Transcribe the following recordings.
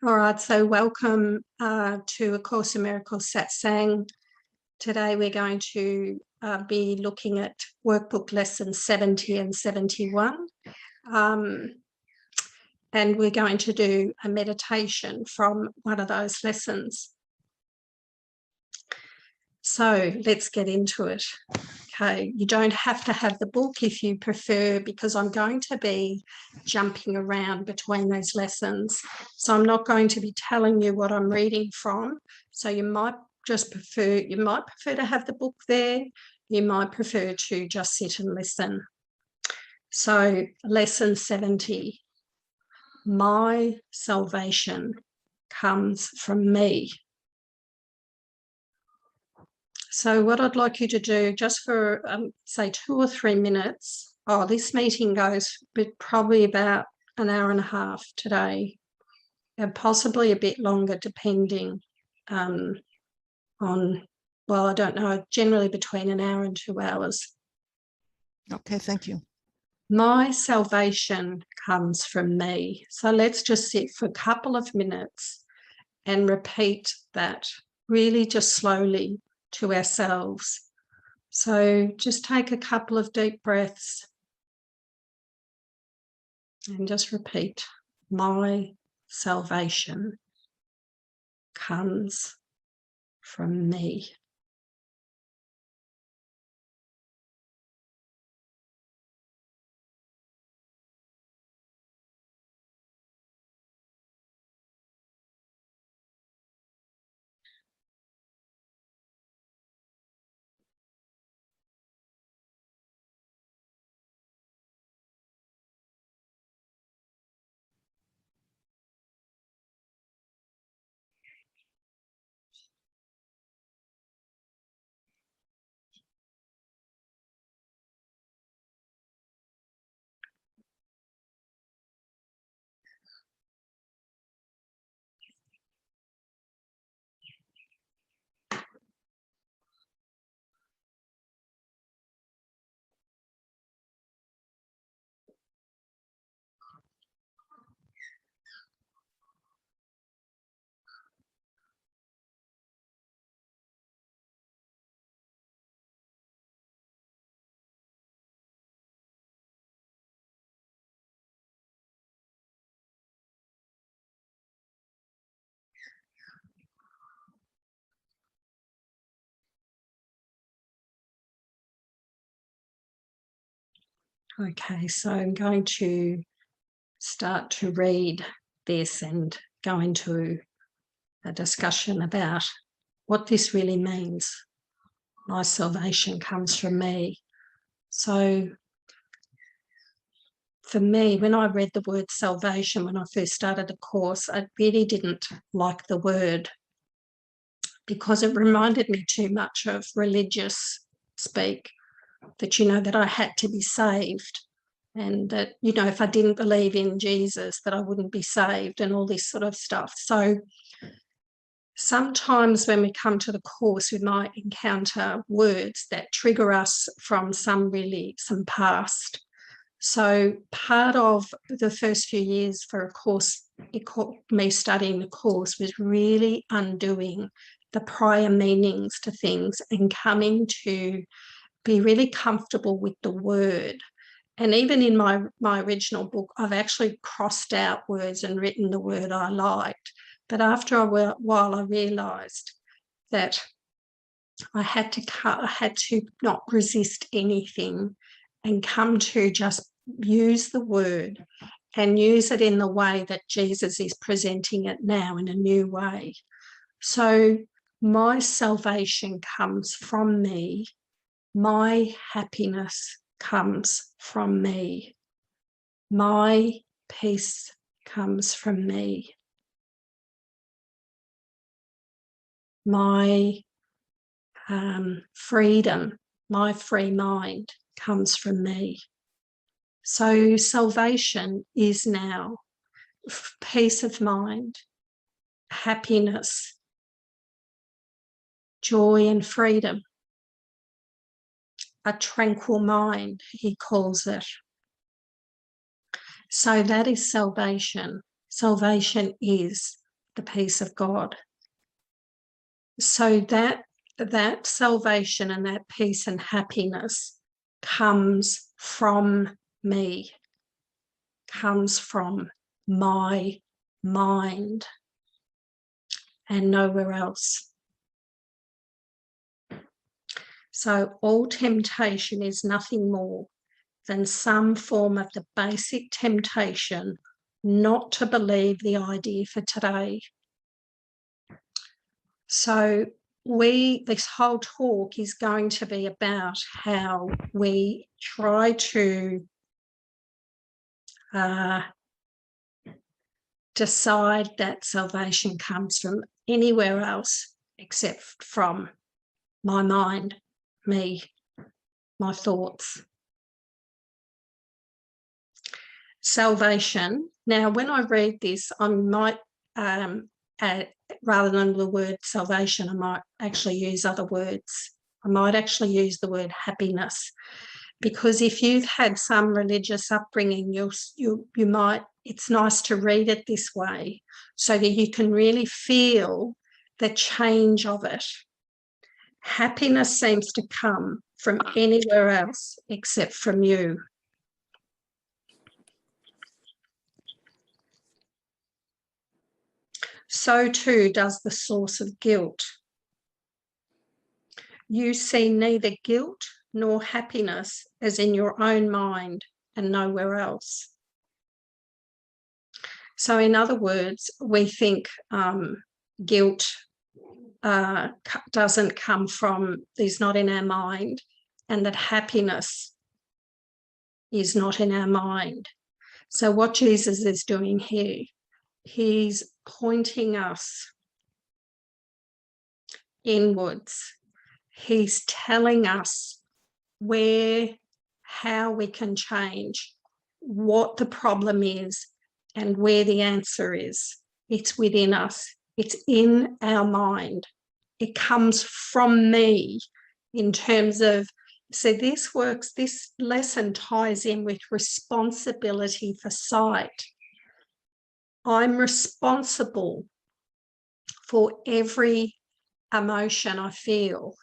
All right, so welcome to A Course in Miracles Satsang. Today we're going to be looking at Workbook Lessons 70 and 71. And we're going to do a meditation from one of those lessons. So let's get into it. Okay, you don't have to have the book if you prefer, because I'm going to be jumping around between those lessons. So I'm not going to be telling you what I'm reading from. So you might prefer to have the book there. You might prefer to just sit and listen. So lesson 70, my salvation comes from me. So what I'd like you to do, just for, say, 2 or 3 minutes, this meeting goes probably about an hour and a half today, and possibly a bit longer depending on, well, I don't know, generally between an hour and 2 hours. Okay, thank you. My salvation comes from me. So let's just sit for a couple of minutes and repeat that really just slowly to ourselves. So just take a couple of deep breaths and just repeat, my salvation comes from me. Okay, so I'm going to start to read this and go into a discussion about what this really means. My salvation comes from me. So for me, when I read the word salvation, when I first started the course, I really didn't like the word because it reminded me too much of religious speak, that I had to be saved, and that, if I didn't believe in Jesus, that I wouldn't be saved, and all this sort of stuff. So sometimes when we come to the course, we might encounter words that trigger us from some past. So part of the first few years for a course, me studying the course, was really undoing the prior meanings to things and coming to be really comfortable with the word. And even in my original book, I've actually crossed out words and written the word I liked. But after a while, I realised that I had to not resist anything and come to just use the word and use it in the way that Jesus is presenting it now, in a new way. So my salvation comes from me. My happiness comes from me. My peace comes from me. My freedom, my free mind comes from me. So salvation is now peace of mind, happiness, joy and freedom, a tranquil mind, he calls it. So that is salvation. Salvation is the peace of God. So that salvation and that peace and happiness comes from me, comes from my mind and nowhere else. So all temptation is nothing more than some form of the basic temptation not to believe the idea for today. So this whole talk is going to be about how we try to decide that salvation comes from anywhere else except from my mind, me, my thoughts. Salvation. Now, when I read this, I might, rather than the word salvation, I might actually use other words. I might actually use the word happiness, because if you've had some religious upbringing, you might, it's nice to read it this way so that you can really feel the change of it. Happiness seems to come from anywhere else except from you. So too does the source of guilt. You see neither guilt nor happiness as in your own mind and nowhere else. So in other words, we think guilt doesn't come from, is not in our mind, and that happiness is not in our mind. So what Jesus is doing here, he's pointing us inwards. He's telling us how we can change, what the problem is, and where the answer is. It's within us. It's in our mind. It comes from me in terms of, so this lesson ties in with responsibility for sight. I'm responsible for every emotion I feel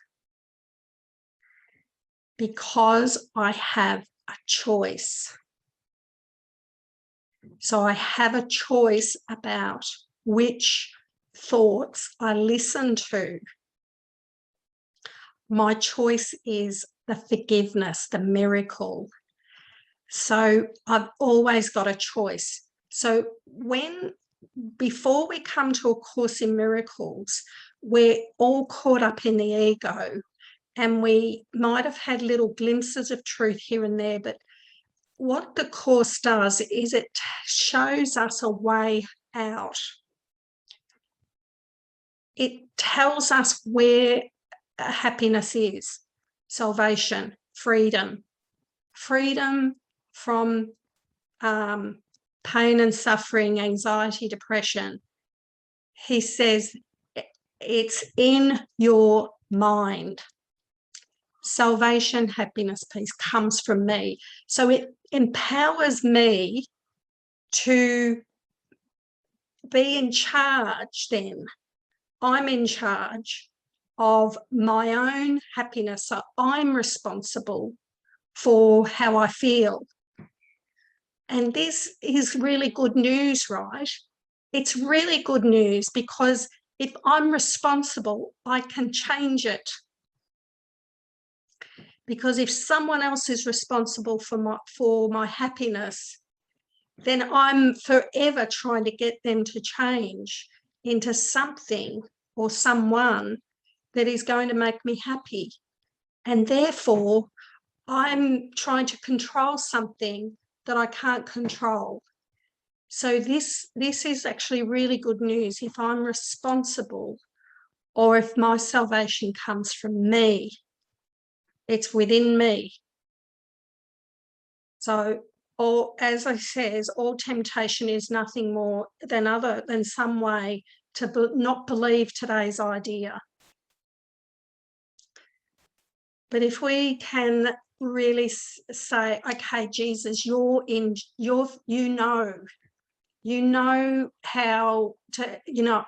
because I have a choice. So I have a choice about which thoughts I listen to. My choice is the forgiveness, the miracle. So I've always got a choice. So before we come to A Course in Miracles, we're all caught up in the ego, and we might have had little glimpses of truth here and there, but what the Course does is it shows us a way out. It tells us where happiness is, salvation, freedom from pain and suffering, anxiety, depression. He says it's in your mind. Salvation, happiness, peace comes from me. So it empowers me to be in charge then. I'm in charge of my own happiness. So I'm responsible for how I feel. And this is really good news, right? It's really good news, because if I'm responsible, I can change it. Because if someone else is responsible for my happiness, then I'm forever trying to get them to change into something or someone that is going to make me happy. And therefore, I'm trying to control something that I can't control. So this is actually really good news. If I'm responsible, or if my salvation comes from me, it's within me. So, as I says, all temptation is nothing more than some way to not believe today's idea. But if we can really say, okay, Jesus, you know You know how to,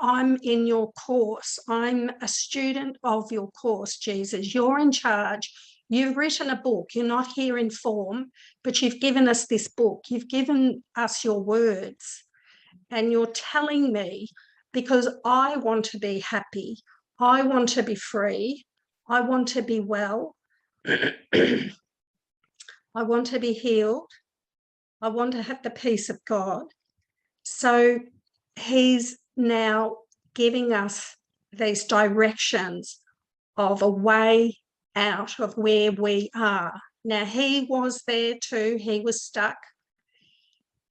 I'm in your course. I'm a student of your course, Jesus. You're in charge. You've written a book. You're not here in form, but you've given us this book. You've given us your words, and you're telling me, because I want to be happy. I want to be free. I want to be well. I want to be healed. I want to have the peace of God. So he's now giving us these directions of a way out of where we are. Now, he was there too. He was stuck,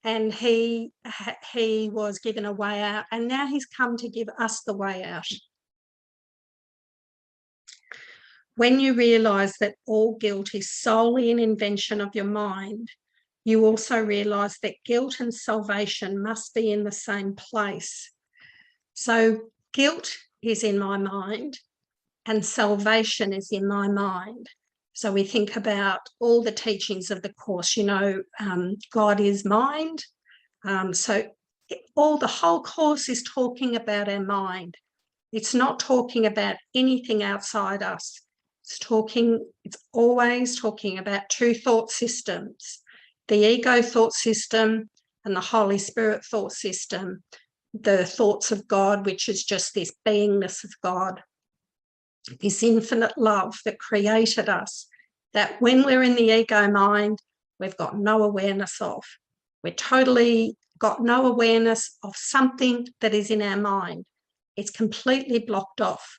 and he was given a way out, and now he's come to give us the way out. When you realise that all guilt is solely an invention of your mind, you also realise that guilt and salvation must be in the same place. So guilt is in my mind and salvation is in my mind. So we think about all the teachings of the Course, God is mind. So the whole Course is talking about our mind. It's not talking about anything outside us. It's always talking about two thought systems, the ego thought system and the Holy Spirit thought system, the thoughts of God, which is just this beingness of God, this infinite love that created us, that when we're in the ego mind, we've got no awareness of. We're totally got no awareness of something that is in our mind. It's completely blocked off.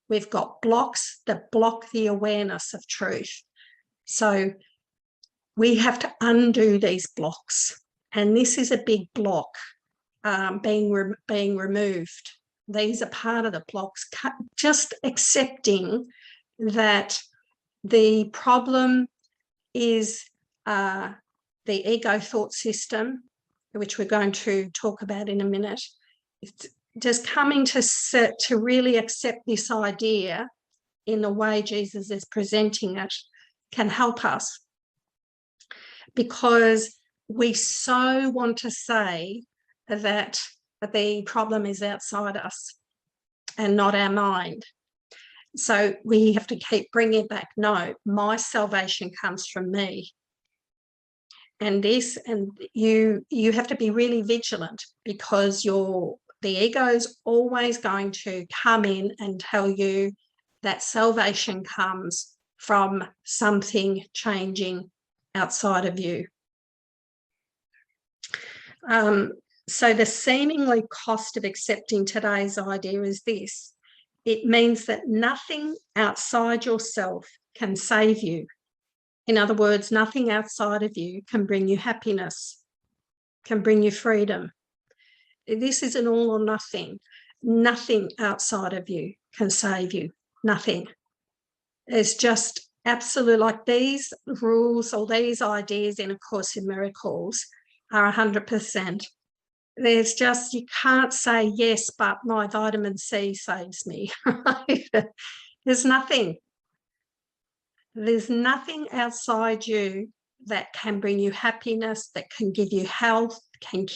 We've got blocks that block the awareness of truth. So we have to undo these blocks. And this is a big block being removed. These are part of the blocks. Just accepting that the problem is the ego thought system, which we're going to talk about in a minute. It's just coming to really accept this idea in the way Jesus is presenting it can help us, because we so want to say that the problem is outside us and not our mind. So we have to keep bringing it back. No, my salvation comes from me. And you have to be really vigilant, because the ego is always going to come in and tell you that salvation comes from something changing outside of you. So the seemingly cost of accepting today's idea is this. It means that nothing outside yourself can save you. In other words, nothing outside of you can bring you happiness, can bring you freedom. This is an all or nothing. Nothing outside of you can save you. Nothing. It's just absolute, like these rules or these ideas in A Course in Miracles are 100%. There's just, you can't say, yes, but my vitamin C saves me. There's nothing. There's nothing outside you that can bring you happiness, that can give you health, can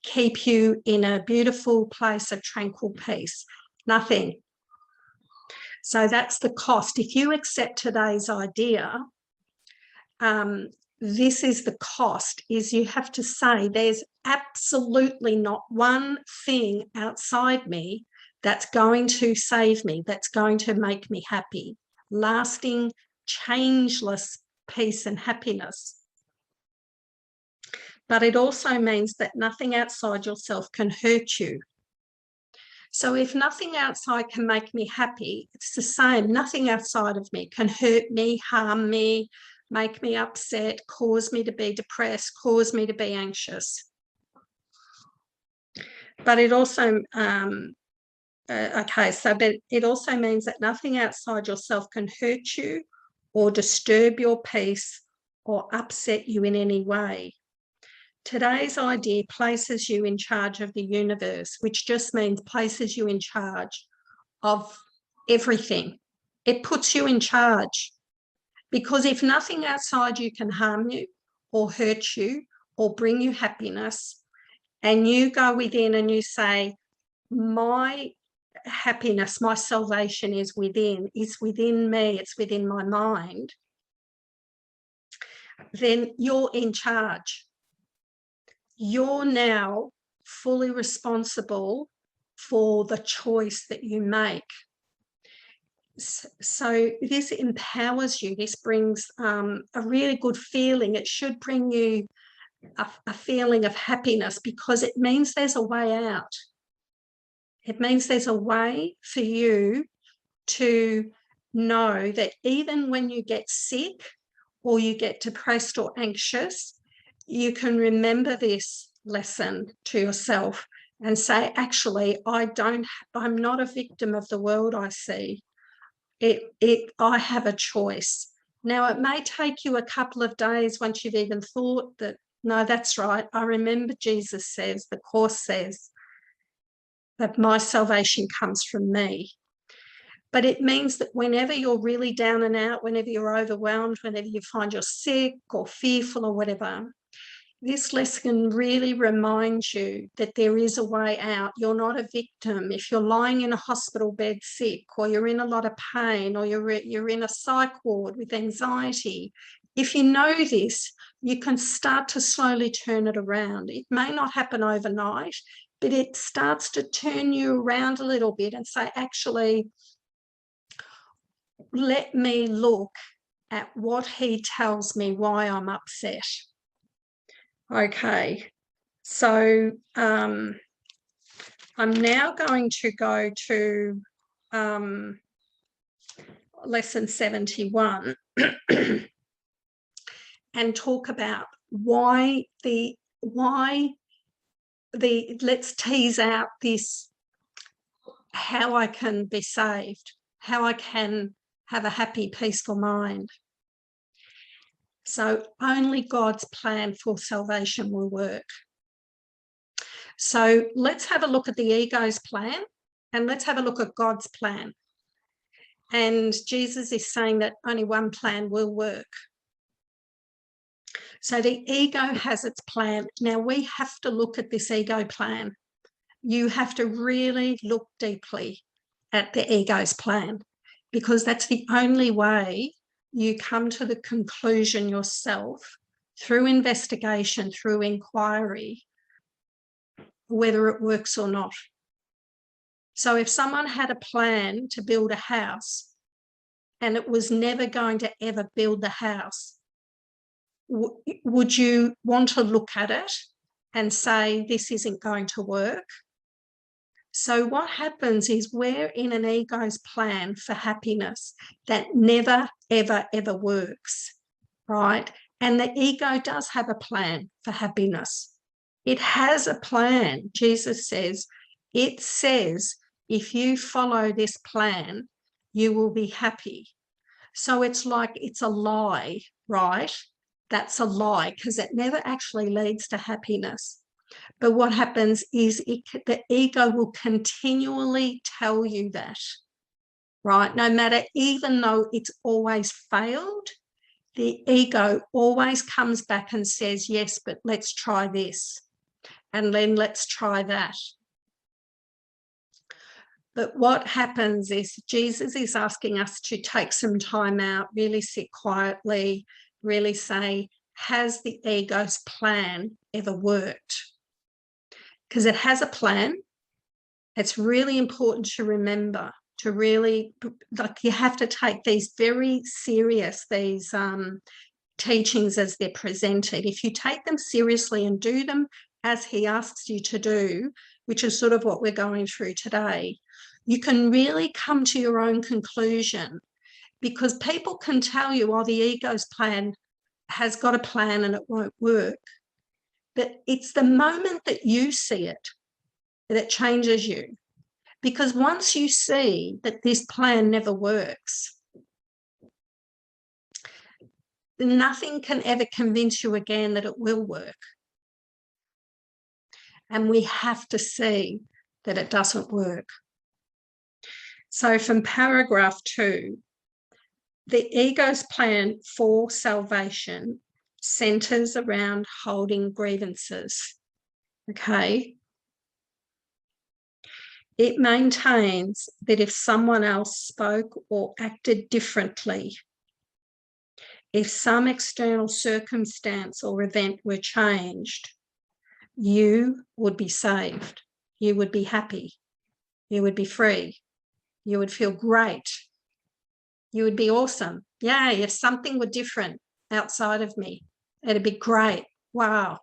keep you in a beautiful place of tranquil peace. Nothing. So that's the cost. If you accept today's idea, this is the cost, is you have to say there's absolutely not one thing outside me that's going to save me, that's going to make me happy. Lasting, changeless peace and happiness. But it also means that nothing outside yourself can hurt you. So if nothing outside can make me happy, it's the same. Nothing outside of me can hurt me, harm me, make me upset, cause me to be depressed, cause me to be anxious. But it also, but it also means that nothing outside yourself can hurt you or disturb your peace or upset you in any way. Today's idea places you in charge of the universe, which just means places you in charge of everything. It puts you in charge, because if nothing outside you can harm you or hurt you or bring you happiness and you go within and you say, my happiness, my salvation is within me, it's within my mind, then you're in charge. You're now fully responsible for the choice that you make. So this empowers you. This brings a really good feeling. It should bring you a feeling of happiness, because it means there's a way out. It means there's a way for you to know that even when you get sick or you get depressed or anxious, you can remember this lesson to yourself and say, actually, I'm not a victim of the world I see. I have a choice. Now, it may take you a couple of days once you've even thought that, no, that's right. I remember Jesus says, the Course says, that my salvation comes from me. But it means that whenever you're really down and out, whenever you're overwhelmed, whenever you find you're sick or fearful or whatever, this lesson really reminds you that there is a way out. You're not a victim. If you're lying in a hospital bed sick, or you're in a lot of pain, or you're in a psych ward with anxiety, if you know this, you can start to slowly turn it around. It may not happen overnight, but it starts to turn you around a little bit and say, actually, let me look at what he tells me why I'm upset. Okay, so I'm now going to go to lesson 71 and talk about let's tease out this, how I can be saved, how I can have a happy, peaceful mind. So only God's plan for salvation will work. So let's have a look at the ego's plan, and let's have a look at God's plan. And Jesus is saying that only one plan will work. So the ego has its plan. Now we have to look at this ego plan. You have to really look deeply at the ego's plan, because that's the only way you come to the conclusion yourself, through investigation, through inquiry, whether it works or not. So if someone had a plan to build a house and it was never going to ever build the house, would you want to look at it and say, this isn't going to work? So what happens is we're in an ego's plan for happiness that never, ever, ever works, right? And the ego does have a plan for happiness. It has a plan. Jesus says, it says, if you follow this plan, you will be happy. So it's like it's a lie, right? That's a lie, because it never actually leads to happiness. But what happens is the ego will continually tell you that, right? No matter, even though it's always failed, the ego always comes back and says, yes, but let's try this. And then let's try that. But what happens is Jesus is asking us to take some time out, really sit quietly, really say, has the ego's plan ever worked? Because it has a plan. It's really important to remember, to really, like, you have to take these very serious, these teachings as they're presented. If you take them seriously and do them as he asks you to do, which is sort of what we're going through today, you can really come to your own conclusion. Because people can tell you, oh, the ego's plan has got a plan and it won't work. But it's the moment that you see it that changes you. Because once you see that this plan never works, nothing can ever convince you again that it will work. And we have to see that it doesn't work. So from paragraph 2, the ego's plan for salvation centers around holding grievances. okay, it maintains that if someone else spoke or acted differently, if some external circumstance or event were changed, you would be saved, you would be happy, you would be free, you would feel great, you would be awesome. Yay, if something were different outside of me, it'd be great. Wow.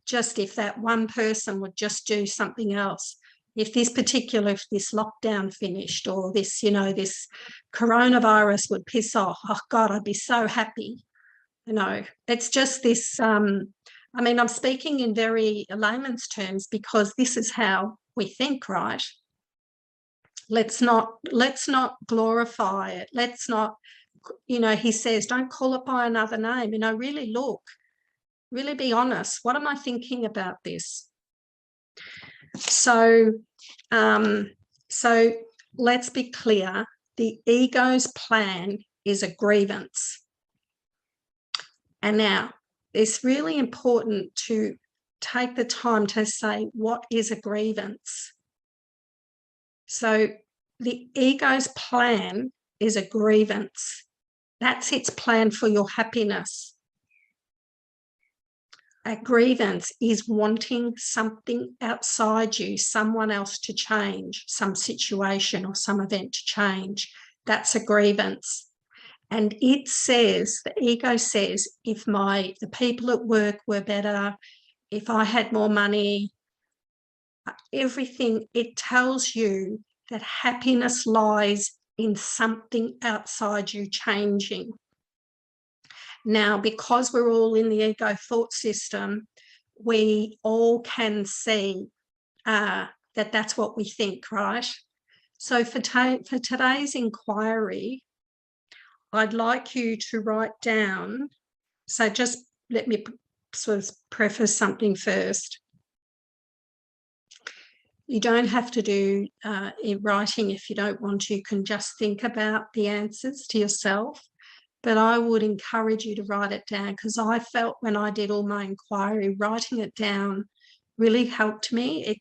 Just if that one person would just do something else. If this lockdown finished, or this, this coronavirus would piss off, oh God, I'd be so happy. It's just this, I'm speaking in very layman's terms because this is how we think, right? Let's not glorify it. Let's not, he says, don't call it by another name. Really look, really be honest. What am I thinking about this? So let's be clear. The ego's plan is a grievance. And now it's really important to take the time to say, what is a grievance? So the ego's plan is a grievance. That's its plan for your happiness. A grievance is wanting something outside you, someone else to change, some situation or some event to change. That's a grievance. And it says, the ego says, if the people at work were better, if I had more money, everything, it tells you that happiness lies in something outside you changing. Now, because we're all in the ego thought system, we all can see that that's what we think, right? So for today's inquiry, I'd like you to write down, so just let me sort of preface something first. You don't have to do writing if you don't want to. You can just think about the answers to yourself. But I would encourage you to write it down, because I felt when I did all my inquiry, writing it down really helped me.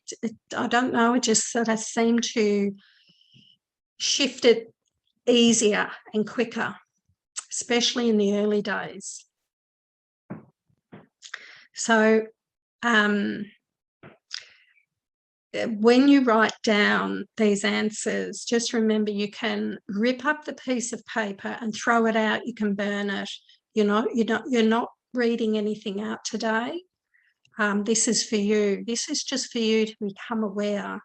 I don't know, it just sort of seemed to shift it easier and quicker, especially in the early days. So when you write down these answers, just remember you can rip up the piece of paper and throw it out. You can burn it. You're not reading anything out today. This is for you. This is just for you to become aware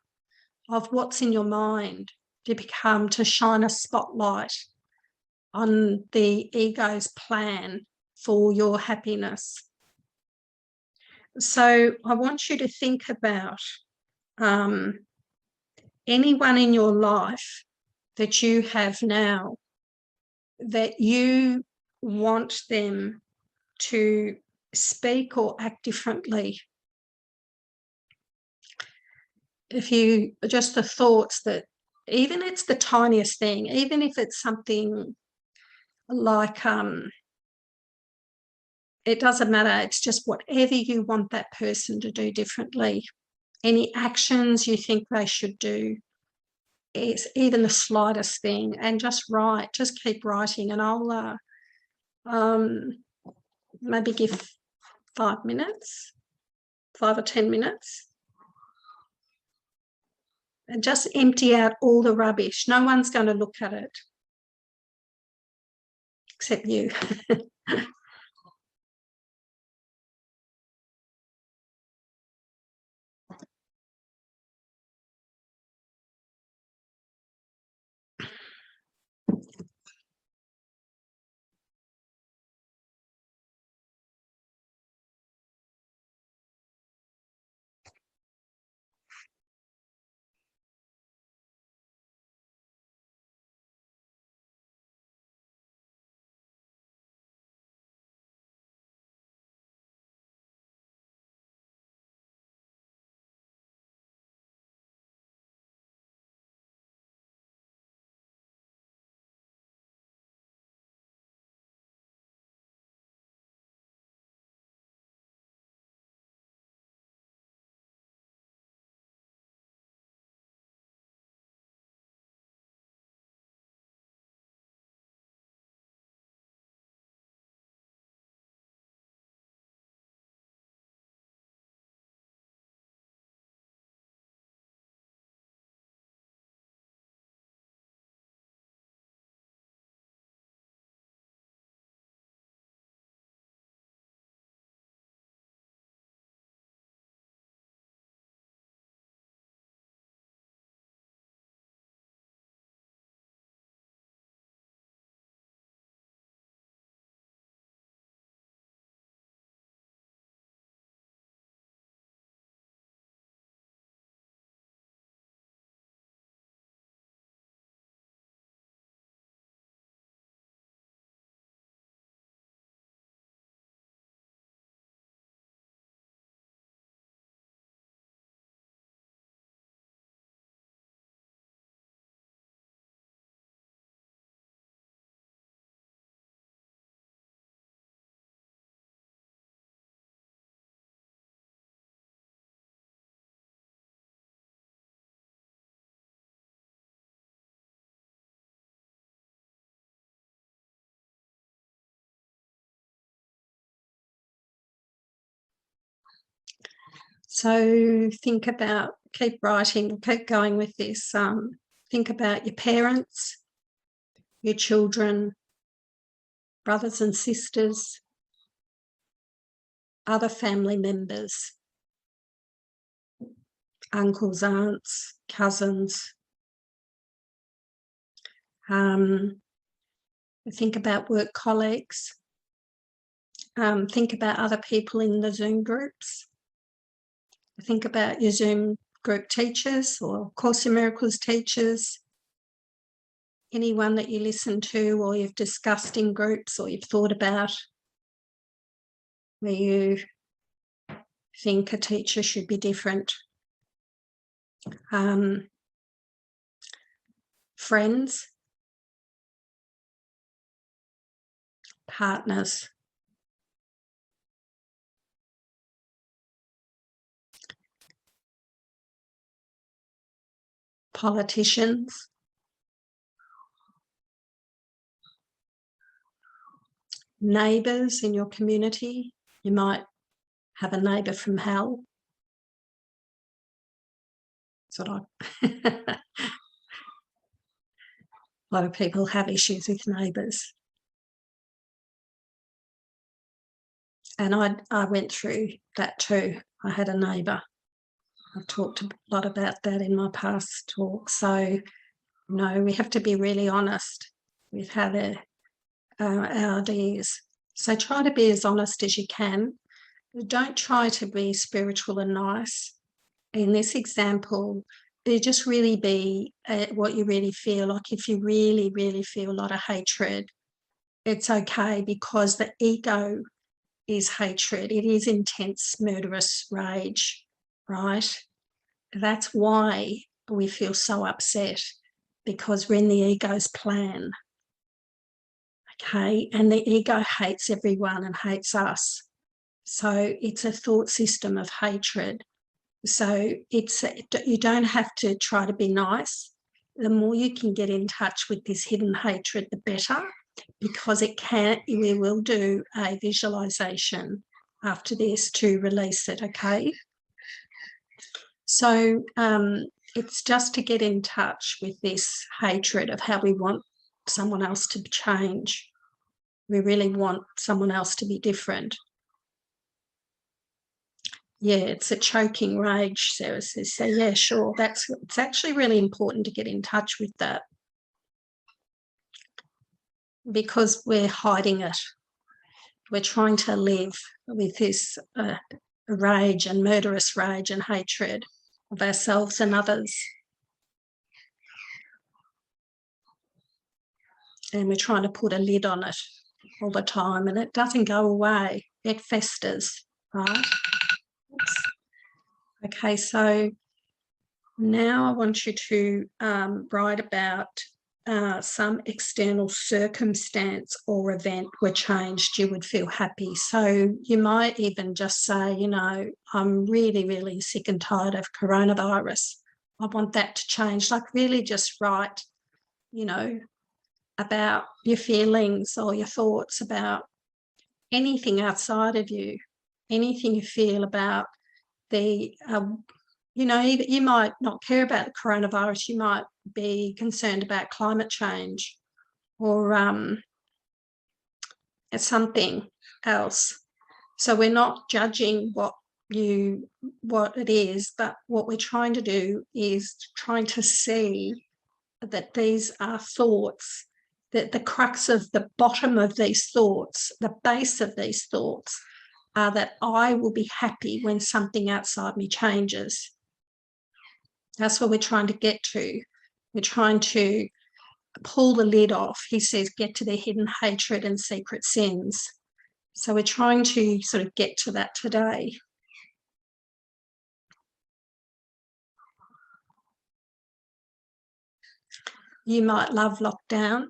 of what's in your mind, to shine a spotlight on the ego's plan for your happiness. So I want you to think about anyone in your life that you have now that you want them to speak or act differently. If you just the thoughts that, even it's the tiniest thing, even if it's something like it doesn't matter, it's just whatever you want that person to do differently. Any actions you think they should do, it's even the slightest thing, and just keep writing, and I'll maybe give 5 minutes, 5 or 10 minutes, and just empty out all the rubbish. No one's going to look at it except you. So think about, keep writing, keep going with this. Think about your parents, your children, brothers and sisters, other family members, uncles, aunts, cousins. Think about work colleagues. Think about other people in the Zoom groups. Think about your Zoom group teachers or Course in Miracles teachers, anyone that you listen to or you've discussed in groups or you've thought about where you think a teacher should be different. Friends, partners, politicians, neighbours in your community. You might have a neighbour from hell. Sort of. A lot of people have issues with neighbours. And I went through that too. I had a neighbour. I've talked a lot about that in my past talks. So, we have to be really honest with how our ideas. So try to be as honest as you can. Don't try to be spiritual and nice. In this example, you just really be what you really feel. Like if you really, really feel a lot of hatred, it's okay, because the ego is hatred. It is intense, murderous rage, right? That's why we feel so upset, because we're in the ego's plan. Okay, and the ego hates everyone and hates us. So it's a thought system of hatred. So you don't have to try to be nice. The more you can get in touch with this hidden hatred, the better, because we will do a visualization after this to release it, okay? So it's just to get in touch with this hatred of how we want someone else to change. We really want someone else to be different. Yeah, it's a choking rage, Sarah says. So yeah, sure, it's actually really important to get in touch with that, because we're hiding it. We're trying to live with this rage and murderous rage and hatred of ourselves and others. And we're trying to put a lid on it all the time, and it doesn't go away. It festers, right? Oops. Okay, so now I want you to write about some external circumstance or event were changed, you would feel happy. So you might even just say, I'm really, really sick and tired of coronavirus. I want that to change. Like really just write, about your feelings or your thoughts about anything outside of you, anything you feel about the, you might not care about the coronavirus. You might be concerned about climate change or something else. So we're not judging what it is, but what we're trying to do is trying to see that these are thoughts, that the crux of the bottom of these thoughts, the base of these thoughts, are that I will be happy when something outside me changes. That's what we're trying to get to. We're trying to pull the lid off. He says, get to the hidden hatred and secret sins. So we're trying to sort of get to that today. You might love lockdown.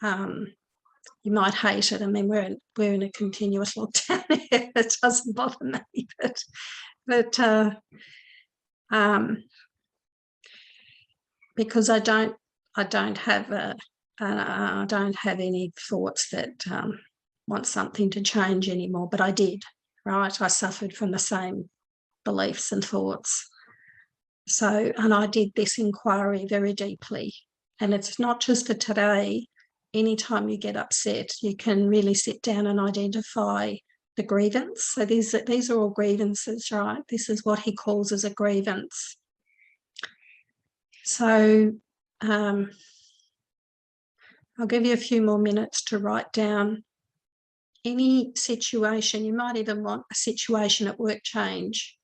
You might hate it. I mean, we're in a continuous lockdown. It doesn't bother me, but because I don't have any thoughts that want something to change anymore. But I did, right? I suffered from the same beliefs and thoughts. So, and I did this inquiry very deeply. And it's not just for today. Anytime you get upset, you can really sit down and identify the grievance. So these are all grievances, right? This is what he calls as a grievance. So I'll give you a few more minutes to write down any situation. You might even want a situation at work change.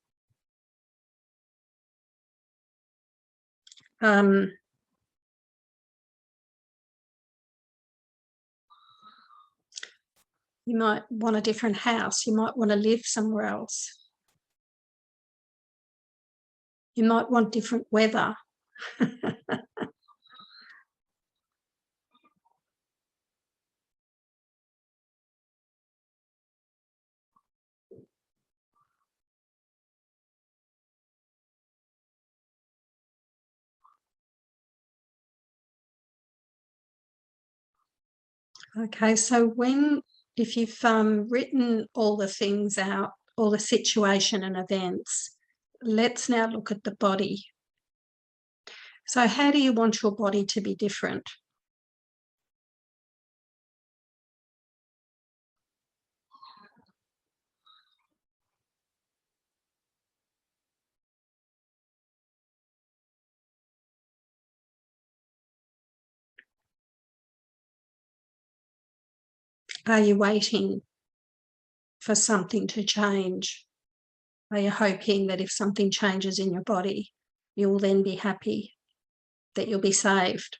You might want a different house. You might want to live somewhere else. You might want different weather. Okay, so if you've written all the things out, all the situation and events, let's now look at the body. So how do you want your body to be different? Are you waiting for something to change? Are you hoping that if something changes in your body, you'll then be happy, that you'll be saved?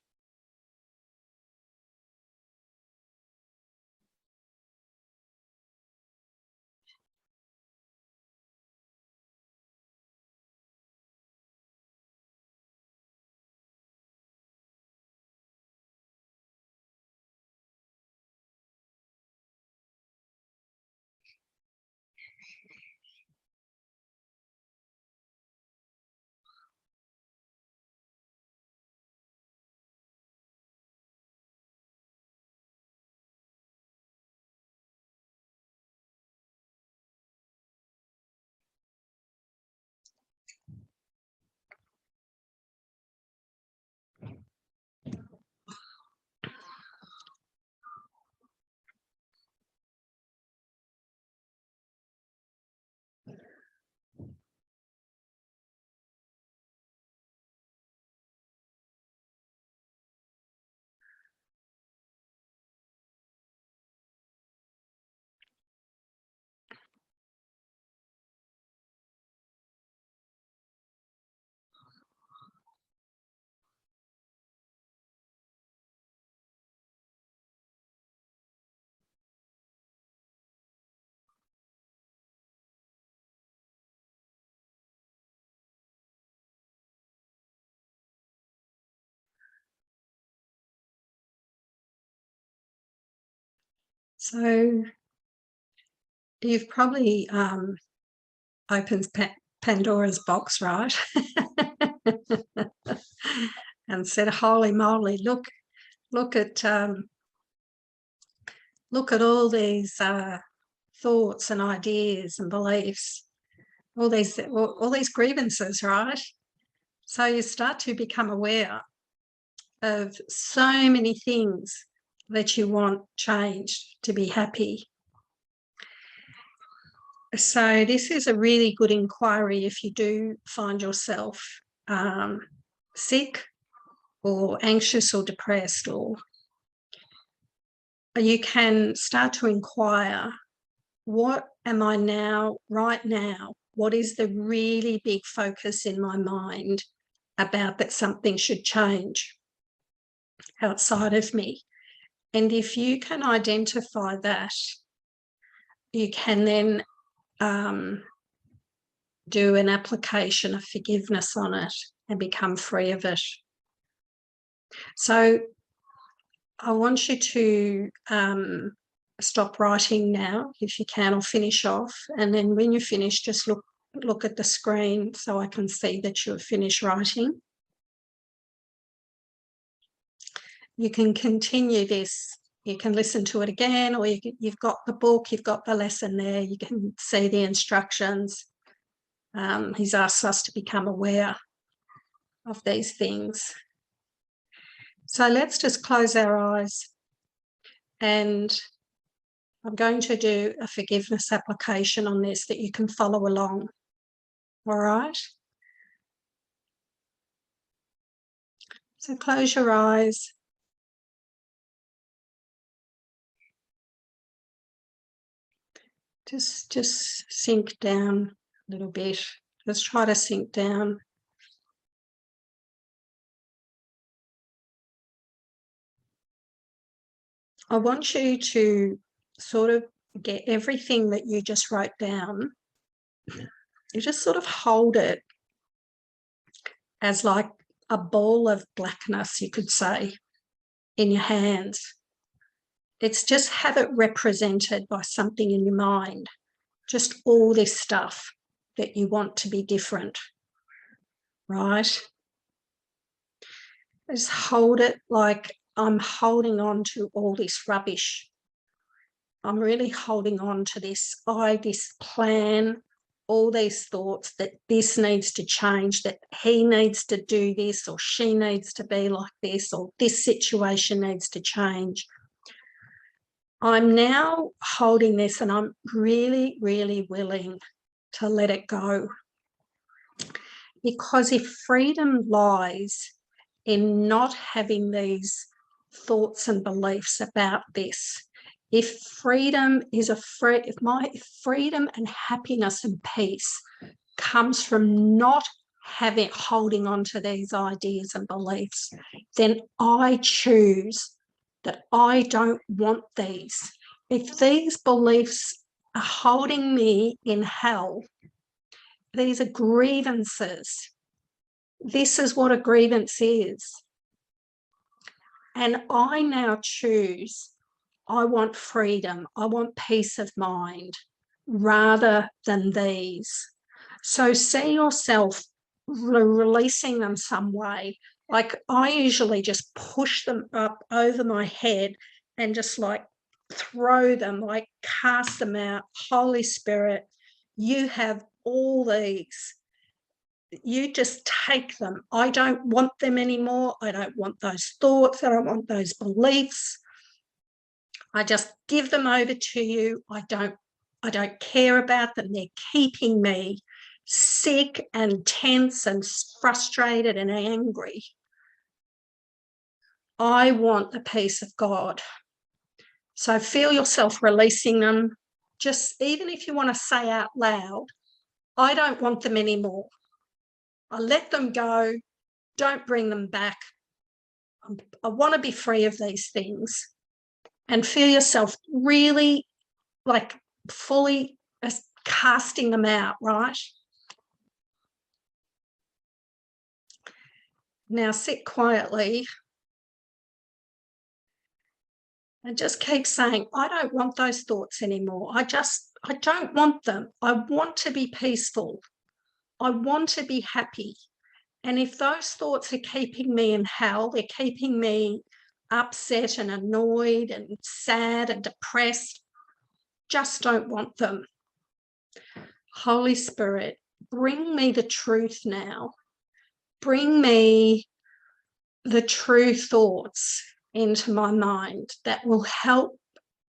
So you've probably opened Pandora's box, right? And said, "Holy moly! Look at all these thoughts and ideas and beliefs, all these grievances, right?" So you start to become aware of so many things that you want changed to be happy. So this is a really good inquiry if you do find yourself sick or anxious or depressed, or you can start to inquire, what am I now, right now? What is the really big focus in my mind about that something should change outside of me? And if you can identify that, you can then do an application of forgiveness on it and become free of it. So I want you to stop writing now, if you can, or finish off. And then when you finish, just look at the screen so I can see that you've finished writing. You can continue this. You can listen to it again, or you've got the book, you've got the lesson there. You can see the instructions. He's asked us to become aware of these things. So let's just close our eyes, and I'm going to do a forgiveness application on this that you can follow along. All right? So close your eyes. Just sink down a little bit. Let's try to sink down. I want you to sort of get everything that you just wrote down. You just sort of hold it as like a ball of blackness, you could say, in your hands. It's just have it represented by something in your mind. Just all this stuff that you want to be different, right? Just hold it like I'm holding on to all this rubbish. I'm really holding on to this plan, all these thoughts that this needs to change, that he needs to do this, or she needs to be like this, or this situation needs to change. I'm now holding this, and I'm really, really willing to let it go. Because if freedom lies in not having these thoughts and beliefs about this, if freedom is if my freedom and happiness and peace comes from not holding on to these ideas and beliefs, then I choose that I don't want these. If these beliefs are holding me in hell, these are grievances. This is what a grievance is. And I now choose, I want freedom, I want peace of mind rather than these. So see yourself releasing them some way. Like I usually just push them up over my head and just like throw them, like cast them out. Holy Spirit, you have all these. You just take them. I don't want them anymore. I don't want those thoughts. I don't want those beliefs. I just give them over to you. I don't care about them. They're keeping me sick and tense and frustrated and angry. I want the peace of God. So feel yourself releasing them. Just even if you want to say out loud, I don't want them anymore. I let them go. Don't bring them back. I want to be free of these things. And feel yourself really like fully casting them out, right? Now sit quietly and just keep saying, I don't want those thoughts anymore. I don't want them. I want to be peaceful. I want to be happy. And if those thoughts are keeping me in hell, they're keeping me upset and annoyed and sad and depressed, just don't want them. Holy Spirit, bring me the truth now. Bring me the true thoughts into my mind that will help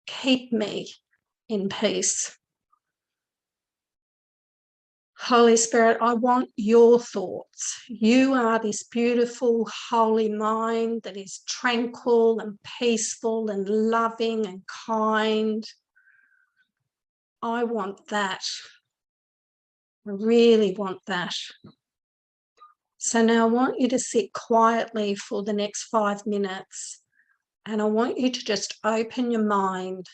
keep me in peace. Holy Spirit, I want your thoughts. You are this beautiful, holy mind that is tranquil and peaceful and loving and kind. I want that. I really want that. So now I want you to sit quietly for the next 5 minutes, and I want you to just open your mind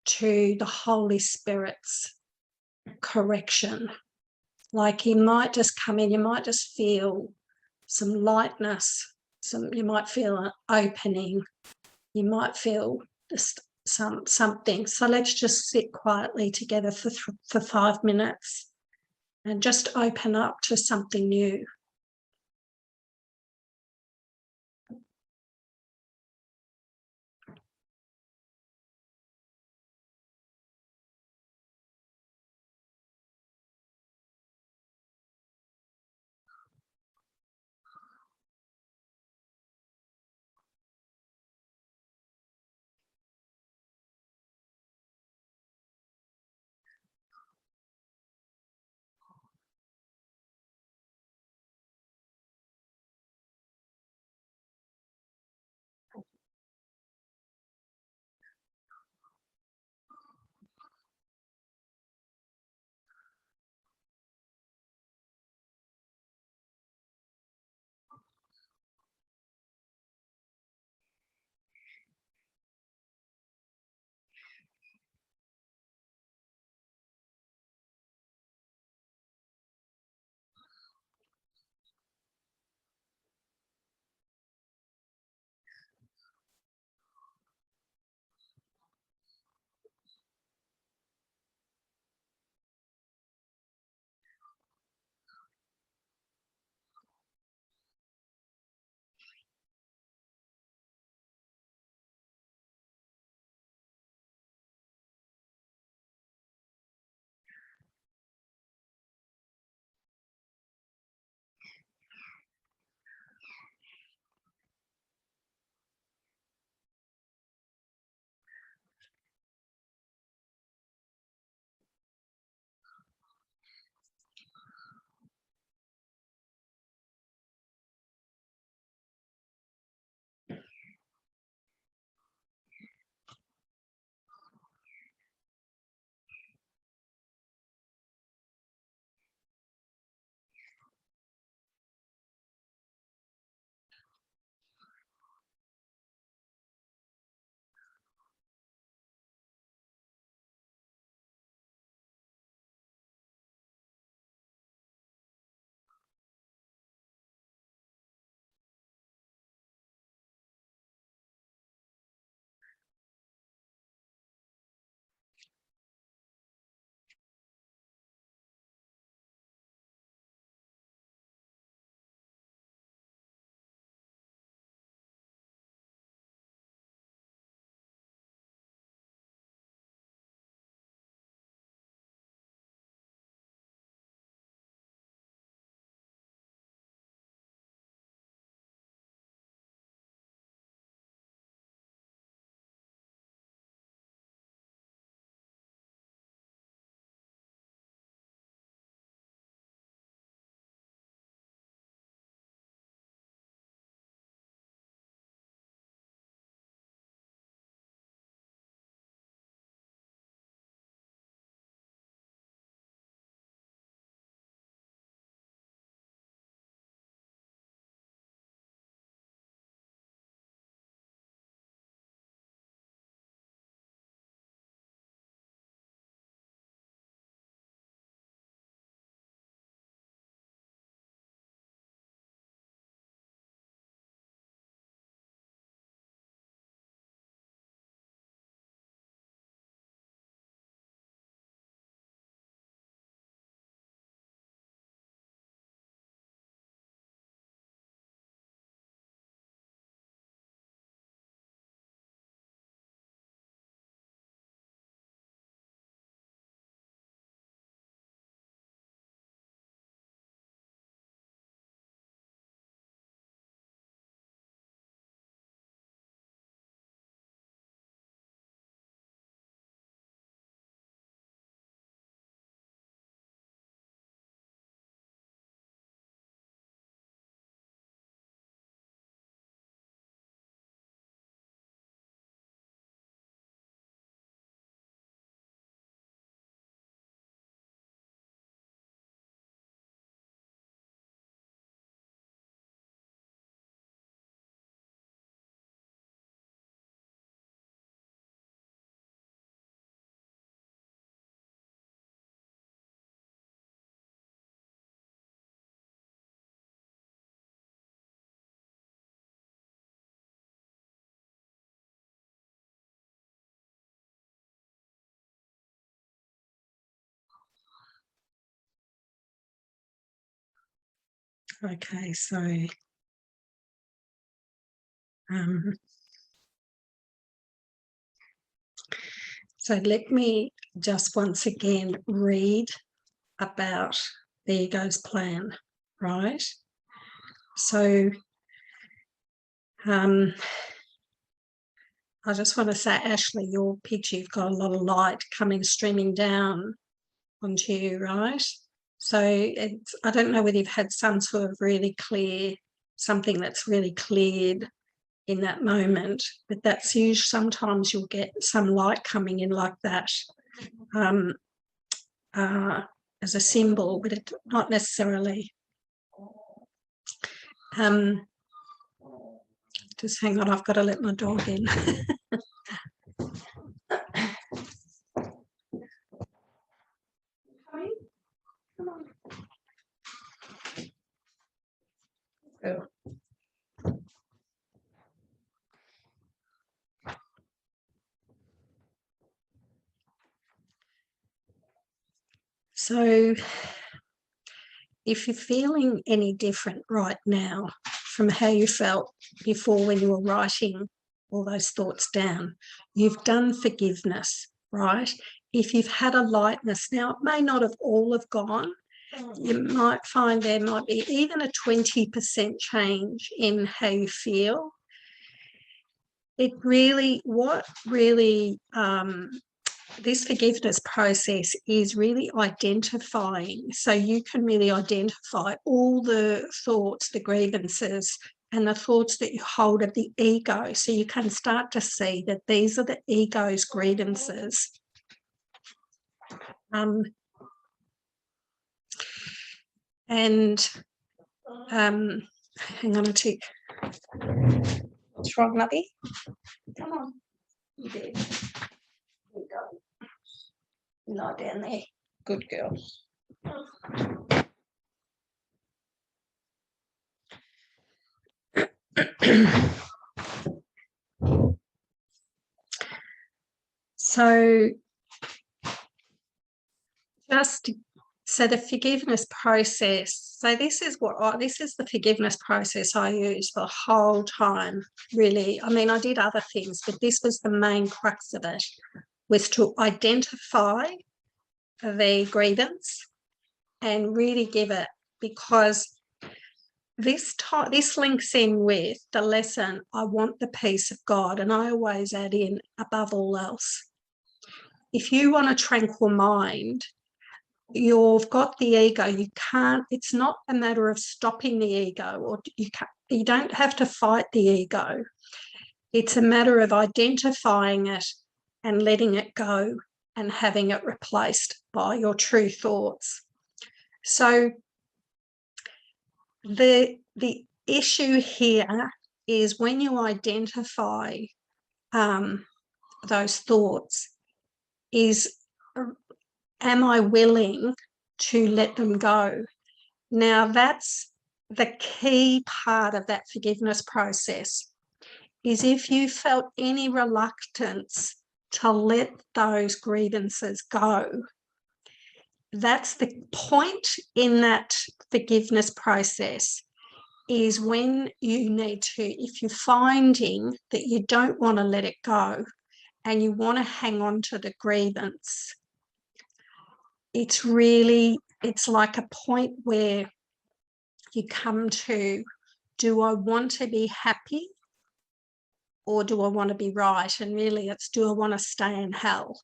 to the Holy Spirit's correction. Like he might just come in, you might just feel some lightness, you might feel an opening, you might feel just something. So let's just sit quietly together for 5 minutes and just open up to something new. Okay, so let me just once again read about the ego's plan, right? So I just want to say, Ashley, your picture, you've got a lot of light coming streaming down onto you, right? So I don't know whether you've had some sort of really clear, something that's really cleared in that moment, but that's usually, sometimes you'll get some light coming in like that as a symbol, but it not necessarily. Just hang on, I've got to let my dog in. Come on. Go. So if you're feeling any different right now from how you felt before when you were writing all those thoughts down, you've done forgiveness, right? If you've had a lightness, now it may not have all have gone, you might find there might be even a 20% change in how you feel. It really, this forgiveness process is really identifying. So you can really identify all the thoughts, the grievances, and the thoughts that you hold of the ego. So you can start to see that these are the ego's grievances. Hang on a tick. What's wrong, Lovey? Come on. You did. There you go. You lie down there. Good girl. So the forgiveness process. So this is the forgiveness process I use the whole time, really. I mean, I did other things, but this was the main crux of it, was to identify the grievance and really give it, because this links in with the lesson, I want the peace of God, and I always add in above all else. If you want a tranquil mind, you've got the ego, you can't, it's not a matter of stopping the ego, or you don't have to fight the ego. It's a matter of identifying it and letting it go and having it replaced by your true thoughts. So the issue here is when you identify those thoughts, is am I willing to let them go? Now, that's the key part of that forgiveness process, is if you felt any reluctance to let those grievances go, that's the point in that forgiveness process, is when you need to, if you're finding that you don't want to let it go and you want to hang on to the grievance, it's like a point where you come to, do I want to be happy or do I want to be right? And really it's, do I want to stay in hell?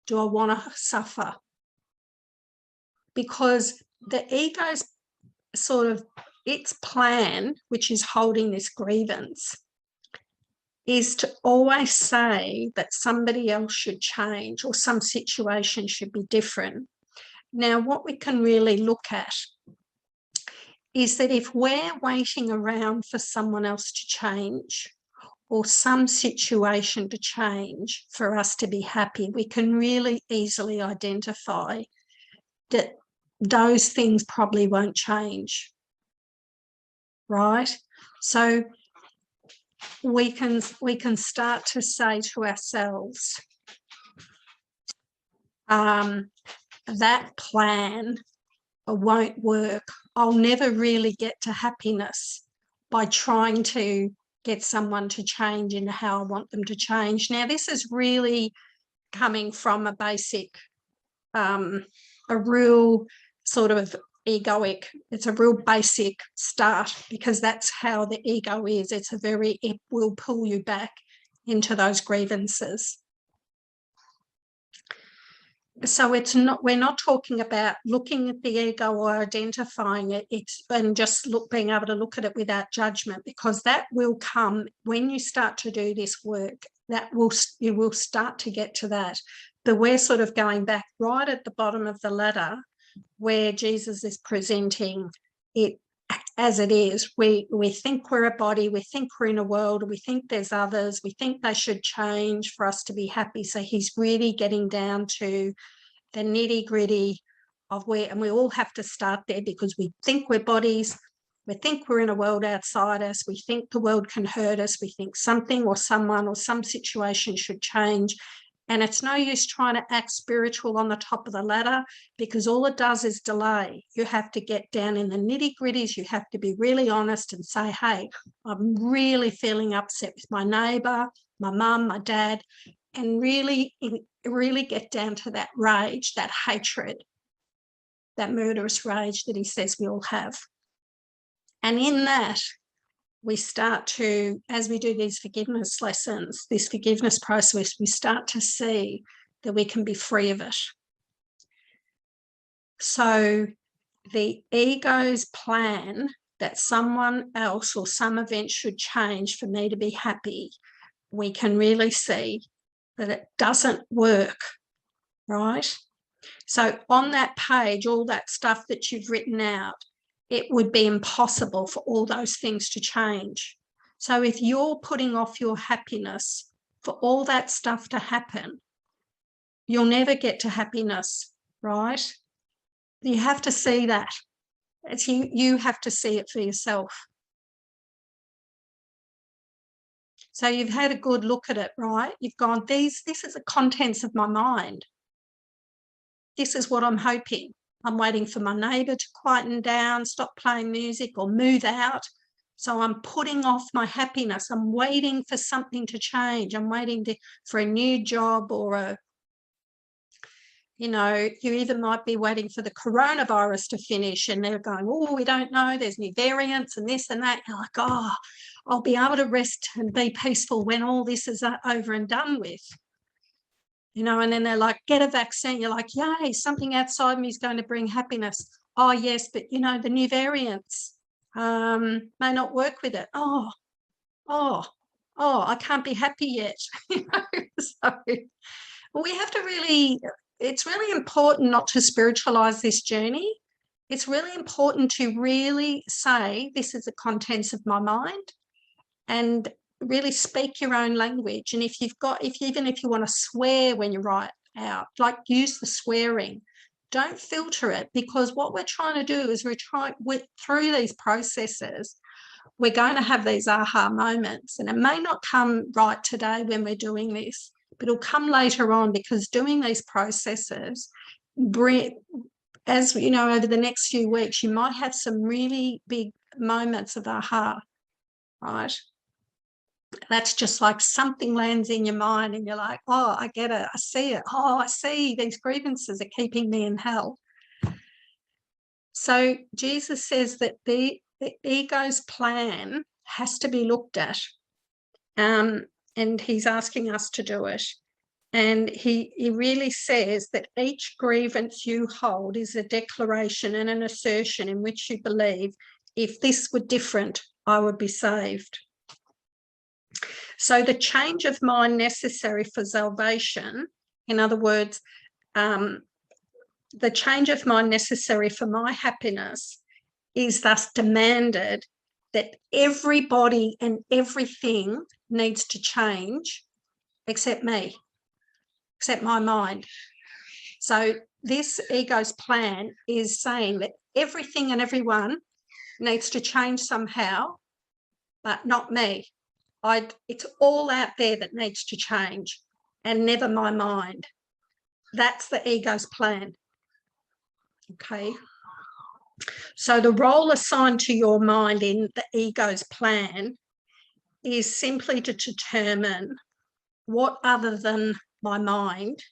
Do I want to suffer? Because the ego's sort of, its plan, which is holding this grievance, is to always say that somebody else should change or some situation should be different. Now, what we can really look at is that if we're waiting around for someone else to change or some situation to change for us to be happy, we can really easily identify that those things probably won't change, right? So we can start to say to ourselves, that plan won't work. I'll never really get to happiness by trying to get someone to change into how I want them to change. Now, this is really coming from a basic, a real sort of egoic, it's a real basic start, because that's how the ego is. It will pull you back into those grievances. So we're not talking about looking at the ego or identifying it, and just being able to look at it without judgment, because that will come when you start to do this work. You will start to get to that. But we're sort of going back right at the bottom of the ladder, where Jesus is presenting it as it is. We think we're a body, we think we're in a world, we think there's others, we think they should change for us to be happy. So he's really getting down to the nitty-gritty of where, and we all have to start there, because we think we're bodies, we think we're in a world outside us, we think the world can hurt us, we think something or someone or some situation should change. And it's no use trying to act spiritual on the top of the ladder, because all it does is delay. You have to get down in the nitty-gritties. You have to be really honest and say, hey, I'm really feeling upset with my neighbour, my mum, my dad, and really get down to that rage, that hatred, that murderous rage that he says we all have. And in that, we start to, as we do these forgiveness lessons, this forgiveness process, we start to see that we can be free of it. So the ego's plan that someone else or some event should change for me to be happy, we can really see that it doesn't work, right? So on that page, all that stuff that you've written out, it would be impossible for all those things to change. So if you're putting off your happiness for all that stuff to happen, you'll never get to happiness, right? You have to see that. You have to see it for yourself. So you've had a good look at it, right? You've gone, this is the contents of my mind. This is what I'm hoping. I'm waiting for my neighbour to quieten down, stop playing music or move out. So I'm putting off my happiness. I'm waiting for something to change. I'm waiting for a new job, or you either might be waiting for the coronavirus to finish, and they're going, oh, we don't know, there's new variants and this and that. You're like, oh, I'll be able to rest and be peaceful when all this is over and done with. And then they're like, get a vaccine. You're like, yay, something outside me is going to bring happiness. Oh, yes, but, the new variants may not work with it. Oh, I can't be happy yet. So we have to it's really important not to spiritualize this journey. It's really important to really say, this is the contents of my mind, and really speak your own language. And even if you want to swear when you write out, like, use the swearing. Don't filter it, because what we're trying to do is through these processes, we're going to have these aha moments, and it may not come right today when we're doing this, but it'll come later on, because doing these processes, as over the next few weeks, you might have some really big moments of aha, right? That's just like something lands in your mind and you're like, oh, I get it. I see it. Oh, I see these grievances are keeping me in hell. So Jesus says that the ego's plan has to be looked at, and he's asking us to do it. And he really says that each grievance you hold is a declaration and an assertion in which you believe, if this were different, I would be saved. So the change of mind necessary for salvation, in other words, the change of mind necessary for my happiness, is thus demanded that everybody and everything needs to change except me, except my mind. So this ego's plan is saying that everything and everyone needs to change somehow, but not me. It's all out there that needs to change, and never my mind. That's the ego's plan. Okay. So the role assigned to your mind in the ego's plan is simply to determine what other than my mind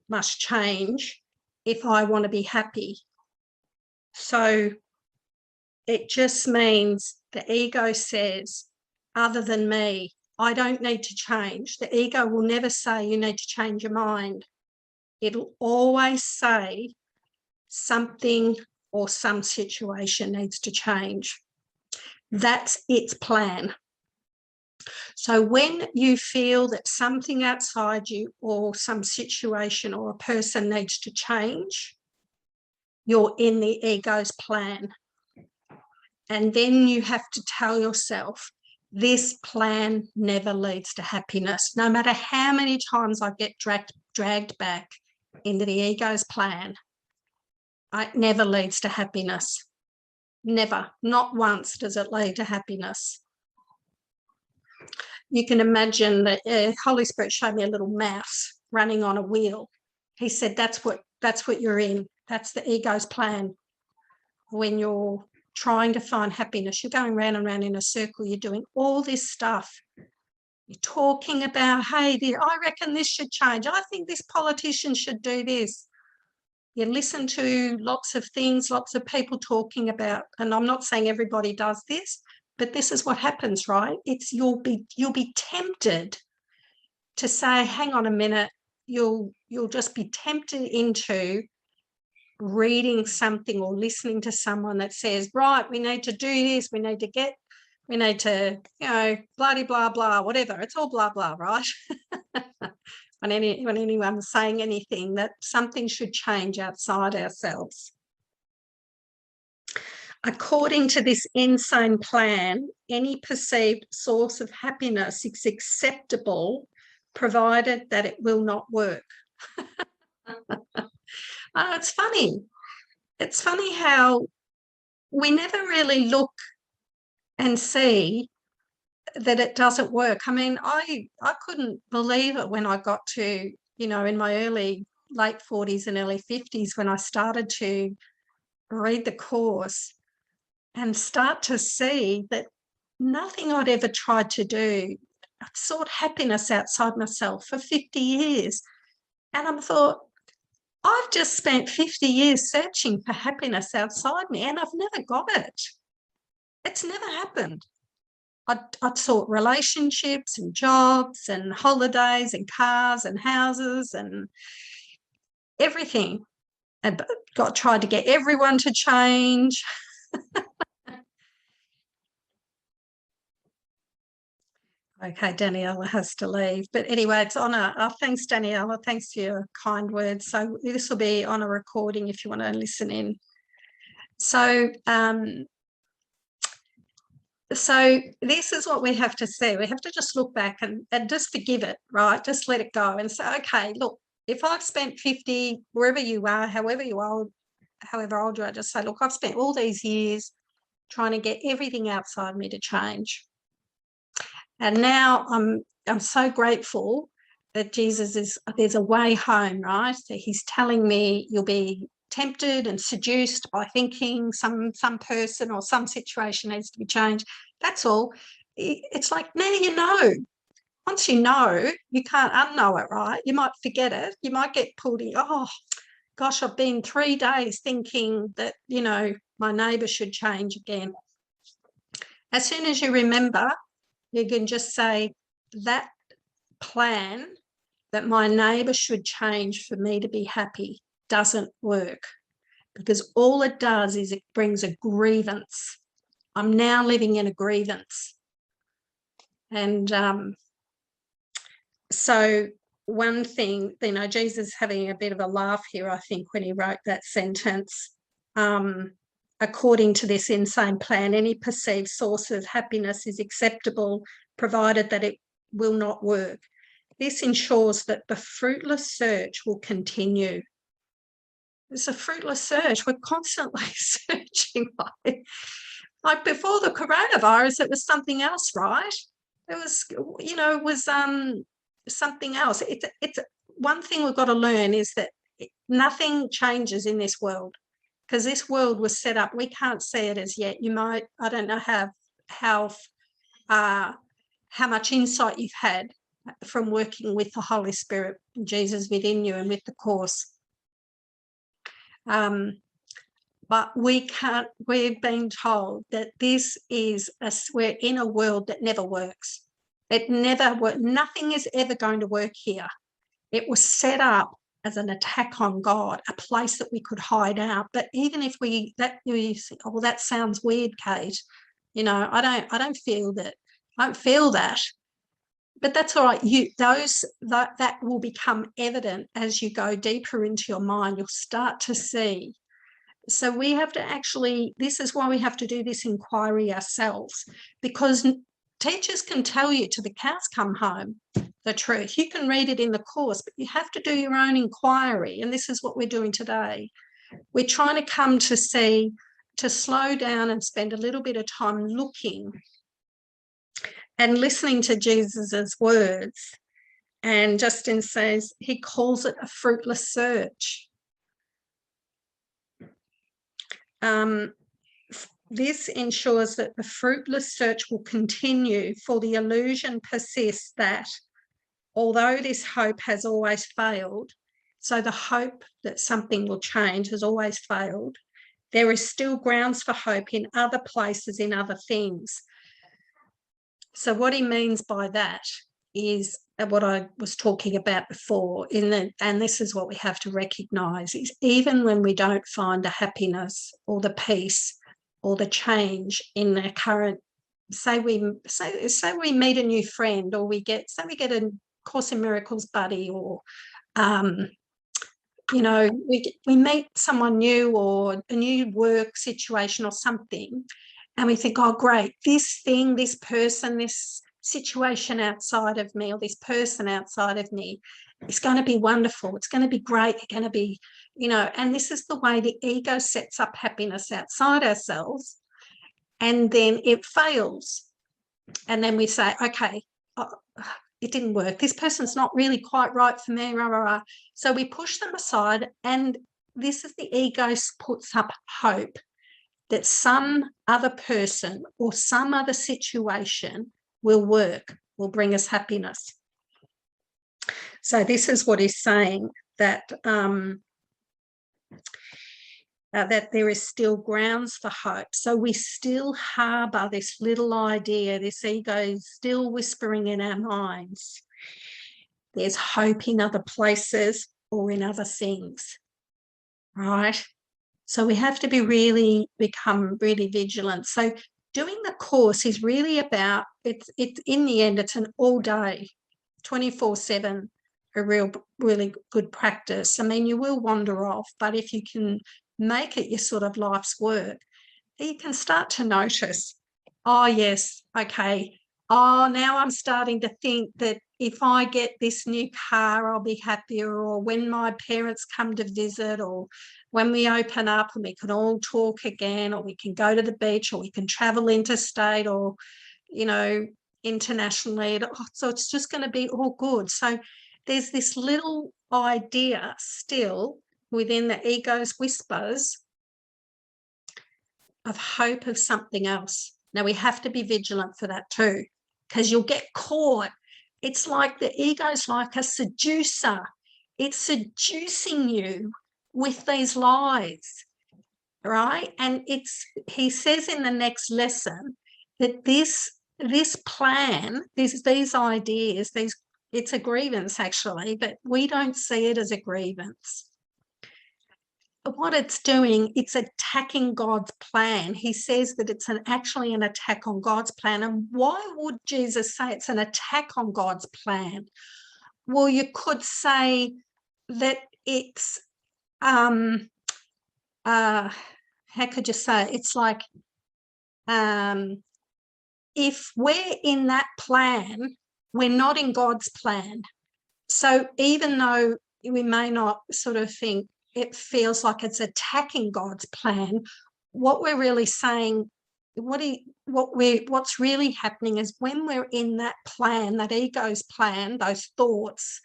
must change if I want to be happy. So it just means the ego says, other than me, I don't need to change. The ego will never say you need to change your mind. It'll always say something or some situation needs to change. That's its plan. So when you feel that something outside you or some situation or a person needs to change, you're in the ego's plan. And then you have to tell yourself, this plan never leads to happiness. No matter how many times I get dragged back into the ego's plan, it never leads to happiness. Never. Not once does it lead to happiness. You can imagine that Holy Spirit showed me a little mouse running on a wheel. He said, that's what you're in. That's the ego's plan. When you're trying to find happiness, you're going round and round in a circle. You're doing all this stuff. You're talking about, hey, I reckon this should change. I think this politician should do this. You listen to lots of things, lots of people talking about, and I'm not saying everybody does this, but this is what happens, right? It's you'll be tempted to say, hang on a minute, you'll just be tempted into reading something or listening to someone that says, right, we need to do this, we need to, bloody blah, blah, whatever. It's all blah, blah, right? when anyone's saying anything, that something should change outside ourselves. According to this insane plan, any perceived source of happiness is acceptable, provided that it will not work. It's funny. It's funny how we never really look and see that it doesn't work. I mean, I couldn't believe it when I got to, in my late 40s and early 50s, when I started to read the course and start to see that nothing I'd ever tried to do, I sought happiness outside myself for 50 years. And I thought, I've just spent 50 years searching for happiness outside me and I've never got it. It's never happened. I'd sought relationships and jobs and holidays and cars and houses and everything. And tried to get everyone to change. Okay, Daniela has to leave. But anyway, it's on thanks, Daniela. Thanks for your kind words. So this will be on a recording if you want to listen in. So, so this is what we have to see. We have to just look back and just forgive it, right? Just let it go and say, okay, look, if I've spent 50, wherever you are, however old you are, just say, look, I've spent all these years trying to get everything outside me to change. And now I'm so grateful that there's a way home, right? So he's telling me you'll be tempted and seduced by thinking some person or some situation needs to be changed. That's all. It's like, now you know. Once you know, you can't unknow it, right? You might forget it. You might get pulled in, oh, gosh, I've been 3 days thinking that, my neighbour should change again. As soon as you remember, you can just say, that plan that my neighbour should change for me to be happy doesn't work, because all it does is it brings a grievance. I'm now living in a grievance. And so one thing, Jesus having a bit of a laugh here, I think, when he wrote that sentence, according to this insane plan, any perceived source of happiness is acceptable, provided that it will not work. This ensures that the fruitless search will continue. It's a fruitless search. We're constantly searching. Like before the coronavirus, it was something else, right? It was, something else. It's one thing we've got to learn is that nothing changes in this world. because this world was set up. We can't see it as yet. You might, I don't know how much insight you've had from working with the Holy Spirit, Jesus within you, and with the course. But we can't, we've been told that this is, we're in a world that never works. It never works. Nothing is ever going to work here. It was set up as an attack on God, a place that we could hide out. But even if you think, oh, well, that sounds weird, Cate. You know, I don't feel that. I don't feel that. But that's all right. That will become evident as you go deeper into your mind. You'll start to see. So we have to actually, this is why we have to do this inquiry ourselves, because teachers can tell you to the cows come home the truth. You can read it in the course, but you have to do your own inquiry. And this is what we're doing today. We're trying to come to see, to slow down and spend a little bit of time looking and listening to Jesus's words. And Justin says he calls it a fruitless search. This ensures that the fruitless search will continue, for the illusion persists that although this hope has always failed, so the hope that something will change has always failed, there is still grounds for hope in other places, in other things. So what he means by that is what I was talking about before, and this is what we have to recognise, is even when we don't find the happiness or the peace or the change in the current, say we meet a new friend, or we get a Course in Miracles buddy, or you know, we meet someone new, or a new work situation or something, and we think, oh great, this thing, this person, this situation outside of me, or this person outside of me is going to be wonderful, it's going to be great, it's going to be, you know, and this is the way the ego sets up happiness outside ourselves, and then it fails, and then we say, okay, it didn't work, this person's not really quite right for me, rah, rah, rah. So we push them aside, and this is the ego puts up hope that some other person or some other situation will work, will bring us happiness. So this is what he's saying, that that there is still grounds for hope. So we still harbour this little idea, this ego is still whispering in our minds. There's hope in other places or in other things, right? So we have to become really vigilant. So doing the course is really about, it's in the end, it's an all day, 24/7, a really good practice. I mean, you will wander off, but if you can make it your sort of life's work, you can start to notice, oh yes, okay, oh now I'm starting to think that if I get this new car, I'll be happier, or when my parents come to visit, or when we open up and we can all talk again, or we can go to the beach, or we can travel interstate, or, you know, internationally. So it's just going to be all good. So there's this little idea still within the ego's whispers of hope of something else. Now we have to be vigilant for that too, because you'll get caught. It's like the ego's like a seducer. It's seducing you with these lies, right? And he says in the next lesson that this plan, these ideas, it's a grievance actually, but we don't see it as a grievance. What it's doing, it's attacking God's plan. He says that it's actually an attack on God's plan. And why would Jesus say it's an attack on God's plan? Well, you could say that it's how could you say it? It's like if we're in that plan, we're not in God's plan. So even though we may not sort of think it feels like it's attacking God's plan, what we're really saying, what's really happening is when we're in that plan, that ego's plan, those thoughts,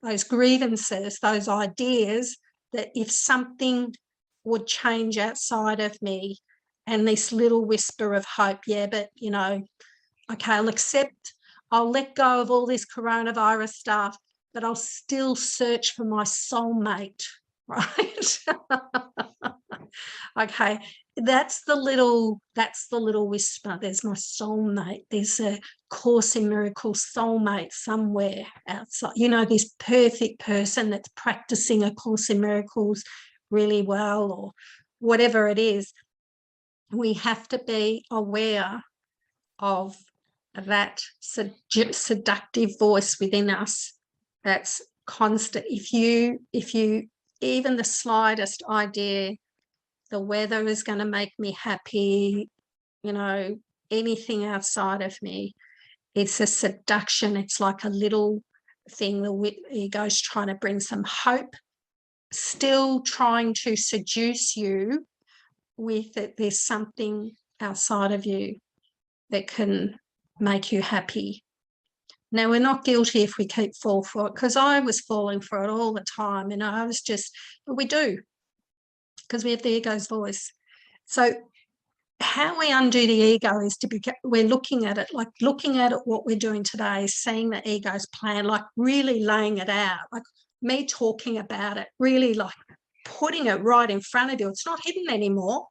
those grievances, those ideas, that if something would change outside of me, and this little whisper of hope, yeah, but, okay, I'll let go of all this coronavirus stuff, but I'll still search for my soulmate, right? Okay, that's the little whisper. There's my soulmate. There's a Course in Miracles soulmate somewhere outside. This perfect person that's practicing a Course in Miracles really well, or whatever it is. We have to be aware of that seductive voice within us that's constant. If you even the slightest idea the weather is going to make me happy, anything outside of me, it's a seduction. It's like a little thing the ego's trying to bring some hope, still trying to seduce you with that there's something outside of you that can make you happy. Now, we're not guilty if we keep falling for it, because I was falling for it all the time. But we do, because we have the ego's voice. So how we undo the ego is we're looking at it what we're doing today, seeing the ego's plan, like really laying it out, like me talking about it, really like putting it right in front of you. It's not hidden anymore.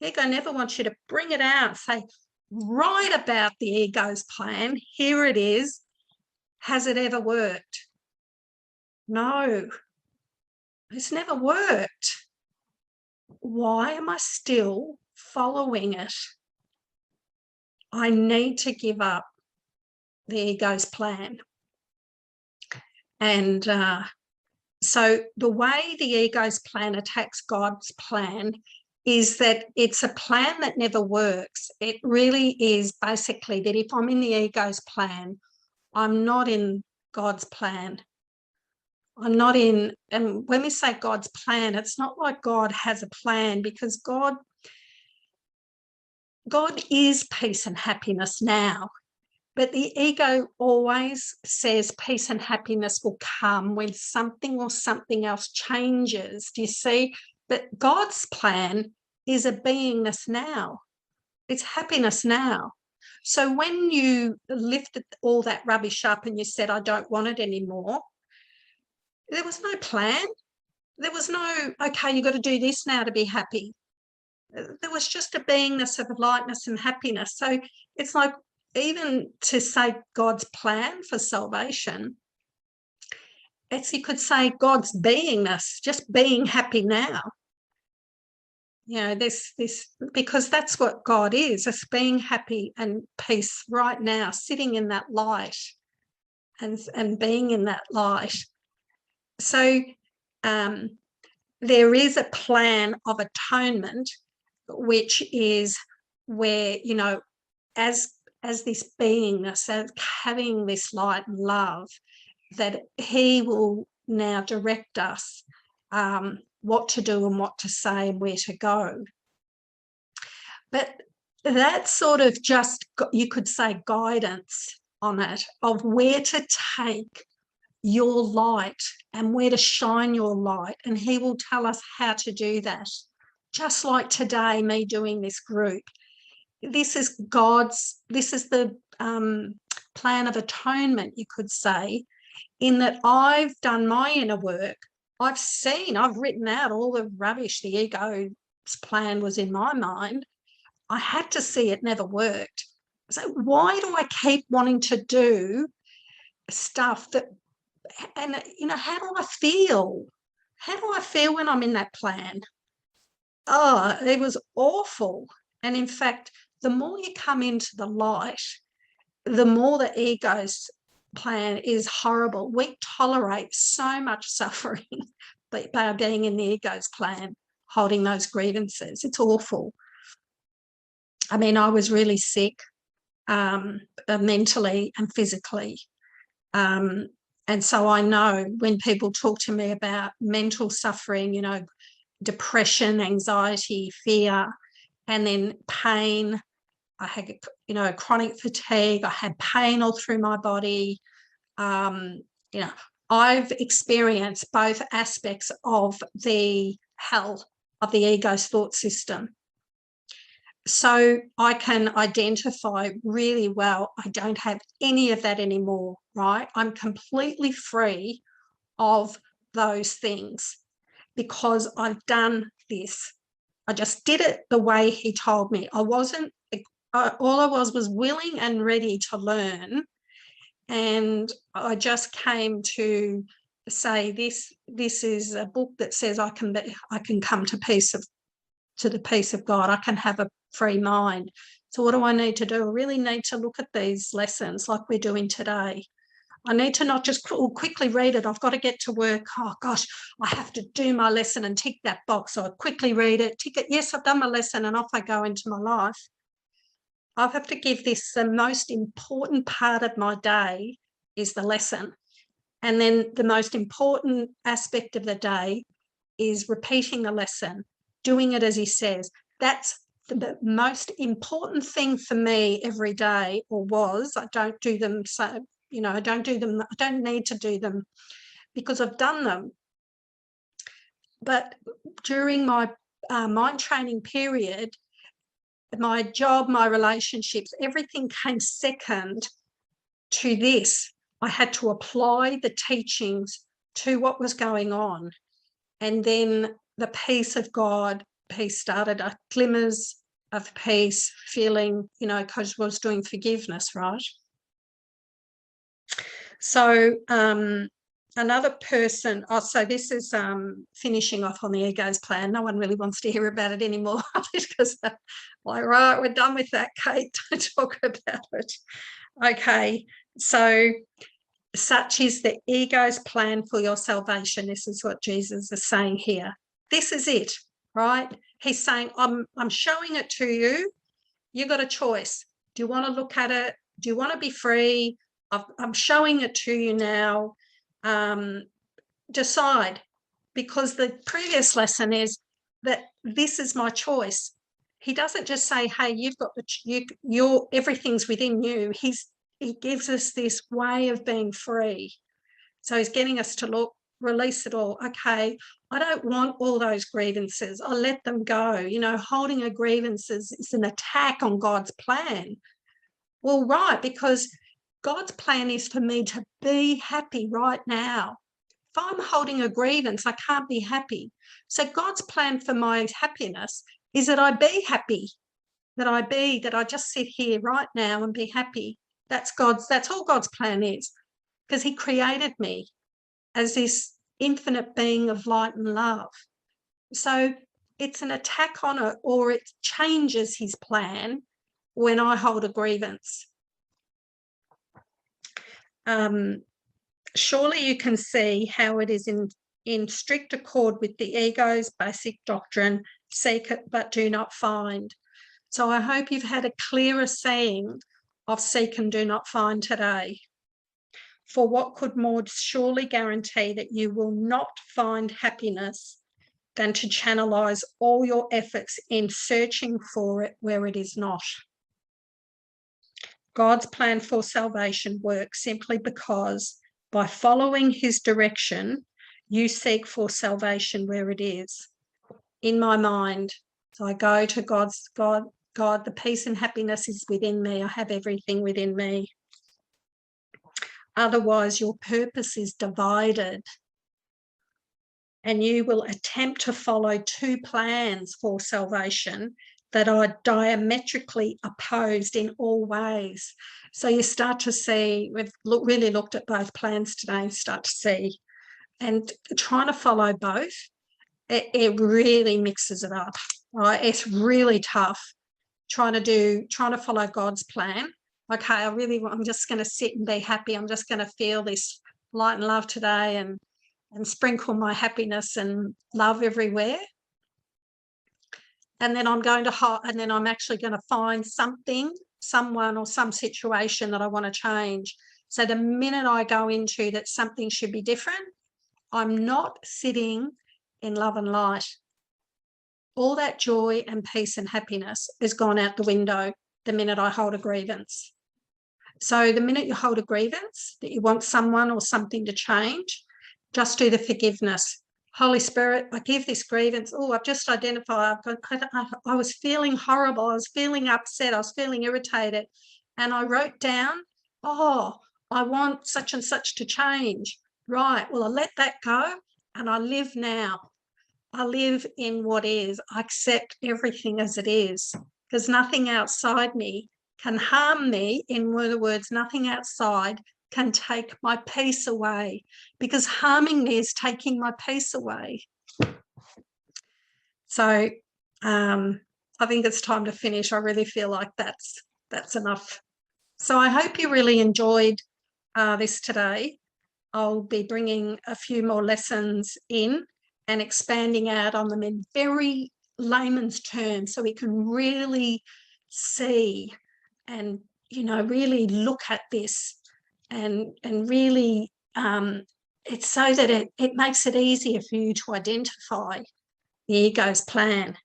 The ego never wants you to bring it out, say, write about the ego's plan. Here it is. Has it ever worked? No, it's never worked. Why am I still following it? I need to give up the ego's plan. And so the way the ego's plan attacks God's plan is that it's a plan that never works. It really is basically that if I'm in the ego's plan, I'm not in God's plan. I'm not in, and when we say God's plan, it's not like God has a plan, because God is peace and happiness now. But the ego always says peace and happiness will come when something or something else changes. Do you see? But God's plan is a beingness now. It's happiness now. So when you lifted all that rubbish up and you said, I don't want it anymore, there was no plan. There was no, okay, you've got to do this now to be happy. There was just a beingness of lightness and happiness. So it's like, even to say God's plan for salvation, you could say God's beingness, just being happy now. This because that's what God is. It's being happy and peace right now, sitting in that light and being in that light. So there is a plan of atonement, which is where, as this beingness, as having this light and love, that he will now direct us what to do and what to say and where to go. But that's sort of just, you could say, guidance on it, of where to take your light and where to shine your light, and he will tell us how to do that. Just like today, me doing this group. This is the plan of atonement, you could say, in that I've done my inner work. I've written out all the rubbish the ego's plan was in my mind. I had to see it never worked. So why do I keep wanting to do stuff that, and how do I feel? How do I feel when I'm in that plan? Oh, it was awful. And in fact, the more you come into the light, the more the ego's plan is horrible. We tolerate so much suffering by being in the ego's plan, holding those grievances. It's awful. I mean, I was really sick mentally and physically. And so I know when people talk to me about mental suffering, depression, anxiety, fear, and then pain. I had, chronic fatigue. I had pain all through my body. I've experienced both aspects of the hell of the ego's thought system. So I can identify really well, I don't have any of that anymore, right? I'm completely free of those things because I've done this. I just did it the way he told me. I wasn't, all I was willing and ready to learn. And I just came to say, this is a book that says I can come to the peace of God. I can have a free mind. So what do I need to do? I really need to look at these lessons like we're doing today. I need to not just quickly read it. I've got to get to work. Oh, gosh, I have to do my lesson and tick that box. So I quickly read it, tick it. Yes, I've done my lesson, and off I go into my life. I have to give this the most important part of my day is the lesson. And then the most important aspect of the day is repeating the lesson, doing it as he says. That's the most important thing for me every day, or was. I don't do them, so I don't do them. I don't need to do them because I've done them. But during my mind training period, my job, my relationships, everything came second to this. I had to apply the teachings to what was going on. And then the peace of God, peace started, glimmers of peace, feeling, because I was doing forgiveness, right? So another person, so this is finishing off on the ego's plan. No one really wants to hear about it anymore because, right, we're done with that, Cate. Don't talk about it. Okay, so such is the ego's plan for your salvation. This is what Jesus is saying here. This is it, right? He's saying, I'm showing it to you. You've got a choice. Do you want to look at it? Do you want to be free? I'm showing it to you now. Decide, because the previous lesson is that this is my choice. He doesn't just say, hey, you've got everything's within you. He gives us this way of being free. So he's getting us to look, release it all. Okay, I don't want all those grievances. I'll let them go. Holding a grievance is an attack on God's plan. Well, right, because God's plan is for me to be happy right now. If I'm holding a grievance, I can't be happy. So God's plan for my happiness is that I be happy, that I just sit here right now and be happy. That's all God's plan is, because he created me as this infinite being of light and love. So it's an attack on it, or it changes his plan when I hold a grievance. Surely you can see how it is in strict accord with the ego's basic doctrine, seek it but do not find. So I hope you've had a clearer seeing of seek and do not find today. For what could more surely guarantee that you will not find happiness than to channelize all your efforts in searching for it where it is not? God's plan for salvation works simply because by following his direction, you seek for salvation where it is. In my mind, so I go to God, the peace and happiness is within me. I have everything within me. Otherwise, your purpose is divided and you will attempt to follow two plans for salvation that are diametrically opposed in all ways. So you start to see, we've really looked at both plans today, start to see, and trying to follow both, it really mixes it up, right? It's really tough trying to follow God's plan. Okay, I'm just going to sit and be happy. I'm just going to feel this light and love today and sprinkle my happiness and love everywhere. And then I'm actually going to find something, someone or some situation that I want to change. So the minute I go into that something should be different, I'm not sitting in love and light. All that joy and peace and happiness has gone out the window the minute I hold a grievance. So the minute you hold a grievance that you want someone or something to change, just do the forgiveness. Holy Spirit, I give this grievance. Oh, I've just identified. I was feeling horrible. I was feeling upset. I was feeling irritated. And I wrote down, oh, I want such and such to change. Right. Well, I let that go and I live now. I live in what is. I accept everything as it is, because nothing outside me can harm me. In other words, nothing outside can take my peace away, because harming me is taking my peace away. So I think it's time to finish. I really feel like that's enough. So I hope you really enjoyed this today. I'll be bringing a few more lessons in and expanding out on them in very layman's terms, so we can really see and, you know, really look at this and really it's so that it makes it easier for you to identify the ego's plan.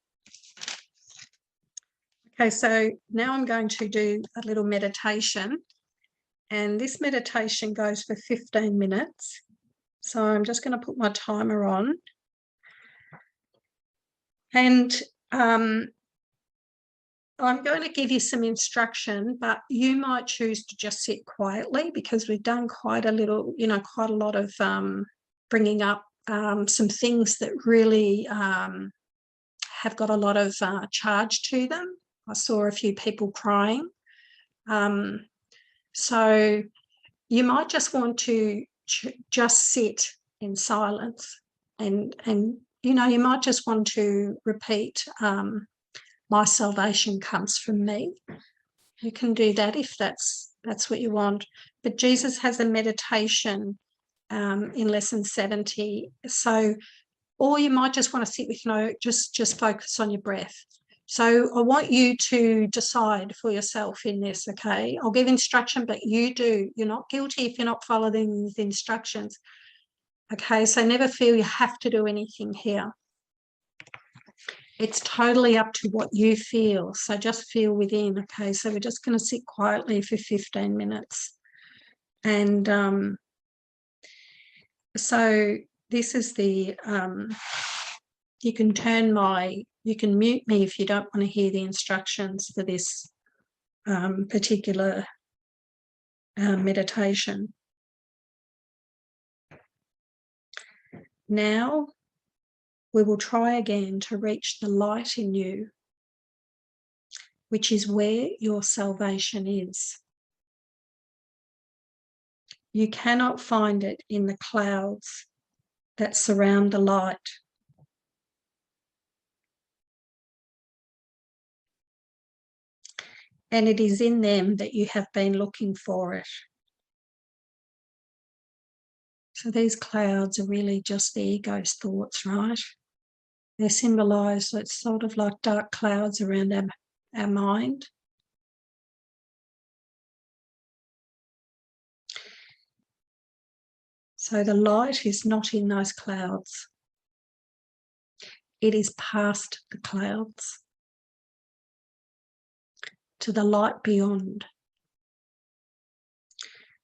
Okay, so now I'm going to do a little meditation, and this meditation goes for 15 minutes. So I'm just going to put my timer on. And I'm going to give you some instruction, but you might choose to just sit quietly, because we've done quite a little, you know, quite a lot of bringing up some things that really have got a lot of charge to them. I saw a few people crying. So you might just want to just sit in silence, and you know, you might just want to repeat, my salvation comes from me. You can do that if that's what you want. But Jesus has a meditation in lesson 70. So, or you might just want to sit with just focus on your breath. So I want you to decide for yourself in this, okay? I'll give instruction, but you do. You're not guilty if you're not following the instructions. Okay, so never feel you have to do anything here. It's totally up to what you feel. So just feel within, okay? So we're just going to sit quietly for 15 minutes. And so this is the, you can mute me if you don't want to hear the instructions for this particular meditation. Now we will try again to reach the light in you, which is where your salvation is. You cannot find it in the clouds that surround the light. And it is in them that you have been looking for it. So these clouds are really just the ego's thoughts, right? They're symbolised, it's sort of like dark clouds around our mind. So the light is not in those clouds. It is past the clouds to the light beyond.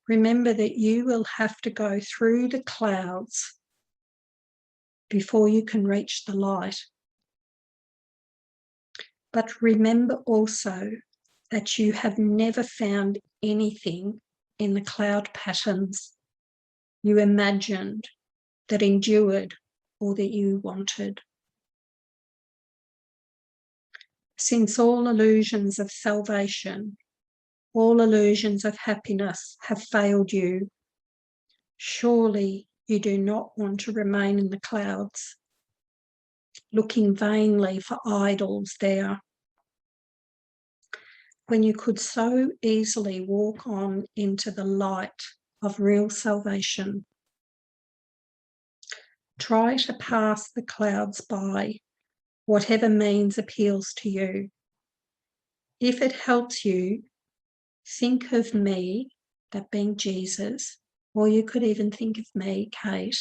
Remember that you will have to go through the clouds before you can reach the light. But remember also that you have never found anything in the cloud patterns you imagined, that endured, or that you wanted. Since all illusions of salvation, all illusions of happiness have failed you, surely you do not want to remain in the clouds, looking vainly for idols there, when you could so easily walk on into the light of real salvation. Try to pass the clouds by, whatever means appeals to you. If it helps you, think of me, that being Jesus, or you could even think of me, Cate,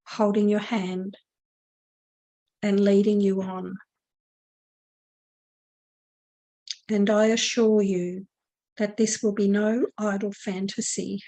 holding your hand and leading you on. And I assure you that this will be no idle fantasy.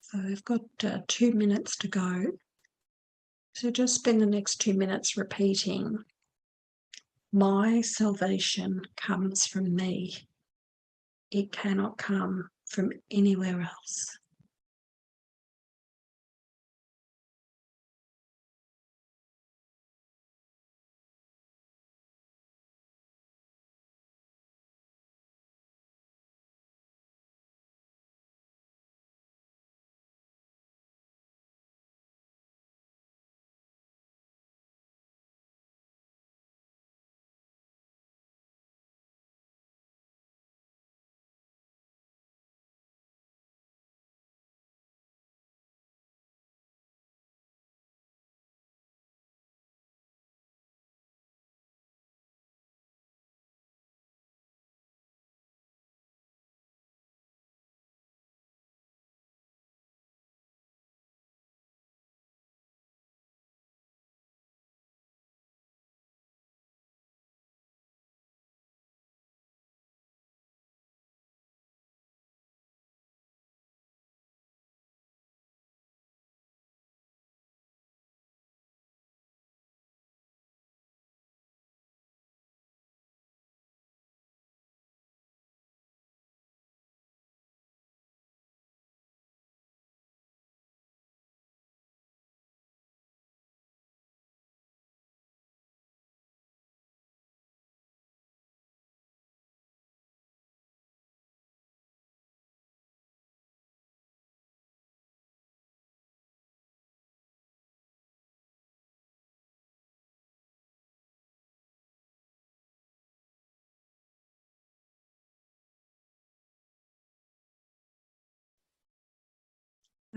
So I've got 2 minutes to go. So just spend the next 2 minutes repeating, my salvation comes from me. It cannot come from anywhere else.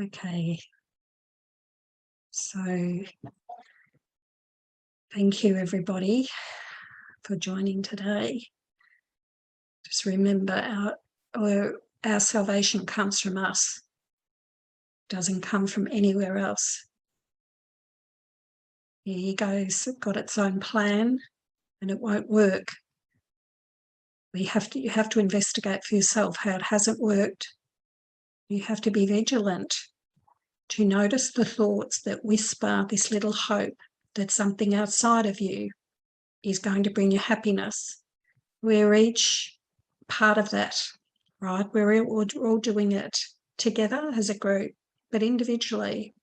Okay. So thank you, everybody, for joining today. Just remember, our salvation comes from us. It doesn't come from anywhere else. The ego's got its own plan and it won't work. You have to investigate for yourself how it hasn't worked. You have to be vigilant to notice the thoughts that whisper this little hope that something outside of you is going to bring you happiness. We're each part of that, right? We're all doing it together as a group, but individually.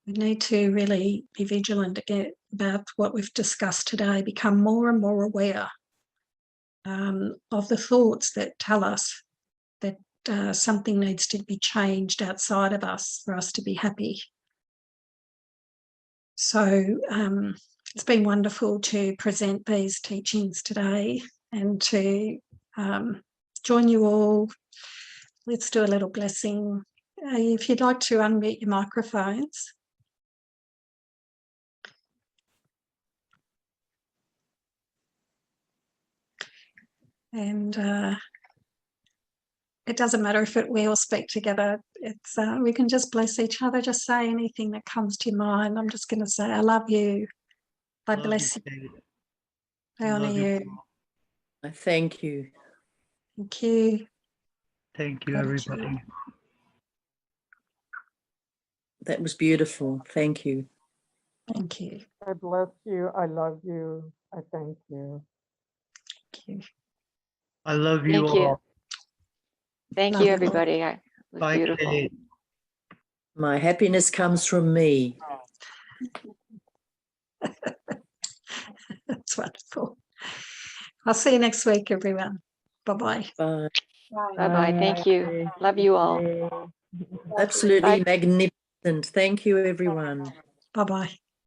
We need to really be vigilant again about what we've discussed today, become more and more aware of the thoughts that tell us that something needs to be changed outside of us for us to be happy. So it's been wonderful to present these teachings today and to join you all. Let's do a little blessing. If you'd like to unmute your microphones. And it doesn't matter if we all speak together. It's we can just bless each other. Just say anything that comes to your mind. I'm just going to say, I love you. I bless you. I honour you. I thank you. Thank you. Thank you, everybody. That was beautiful. Thank you. Thank you. I bless you. I love you. I thank you. Thank you. I love you Thank you. all. Thank Love you, you. everybody. It was Bye, beautiful. Cate. My happiness comes from me. That's wonderful. I'll see you next week, everyone. Bye-bye. Bye. Bye-bye. Thank you. Love you all. Absolutely Bye. magnificent. Thank you, everyone. Bye-bye.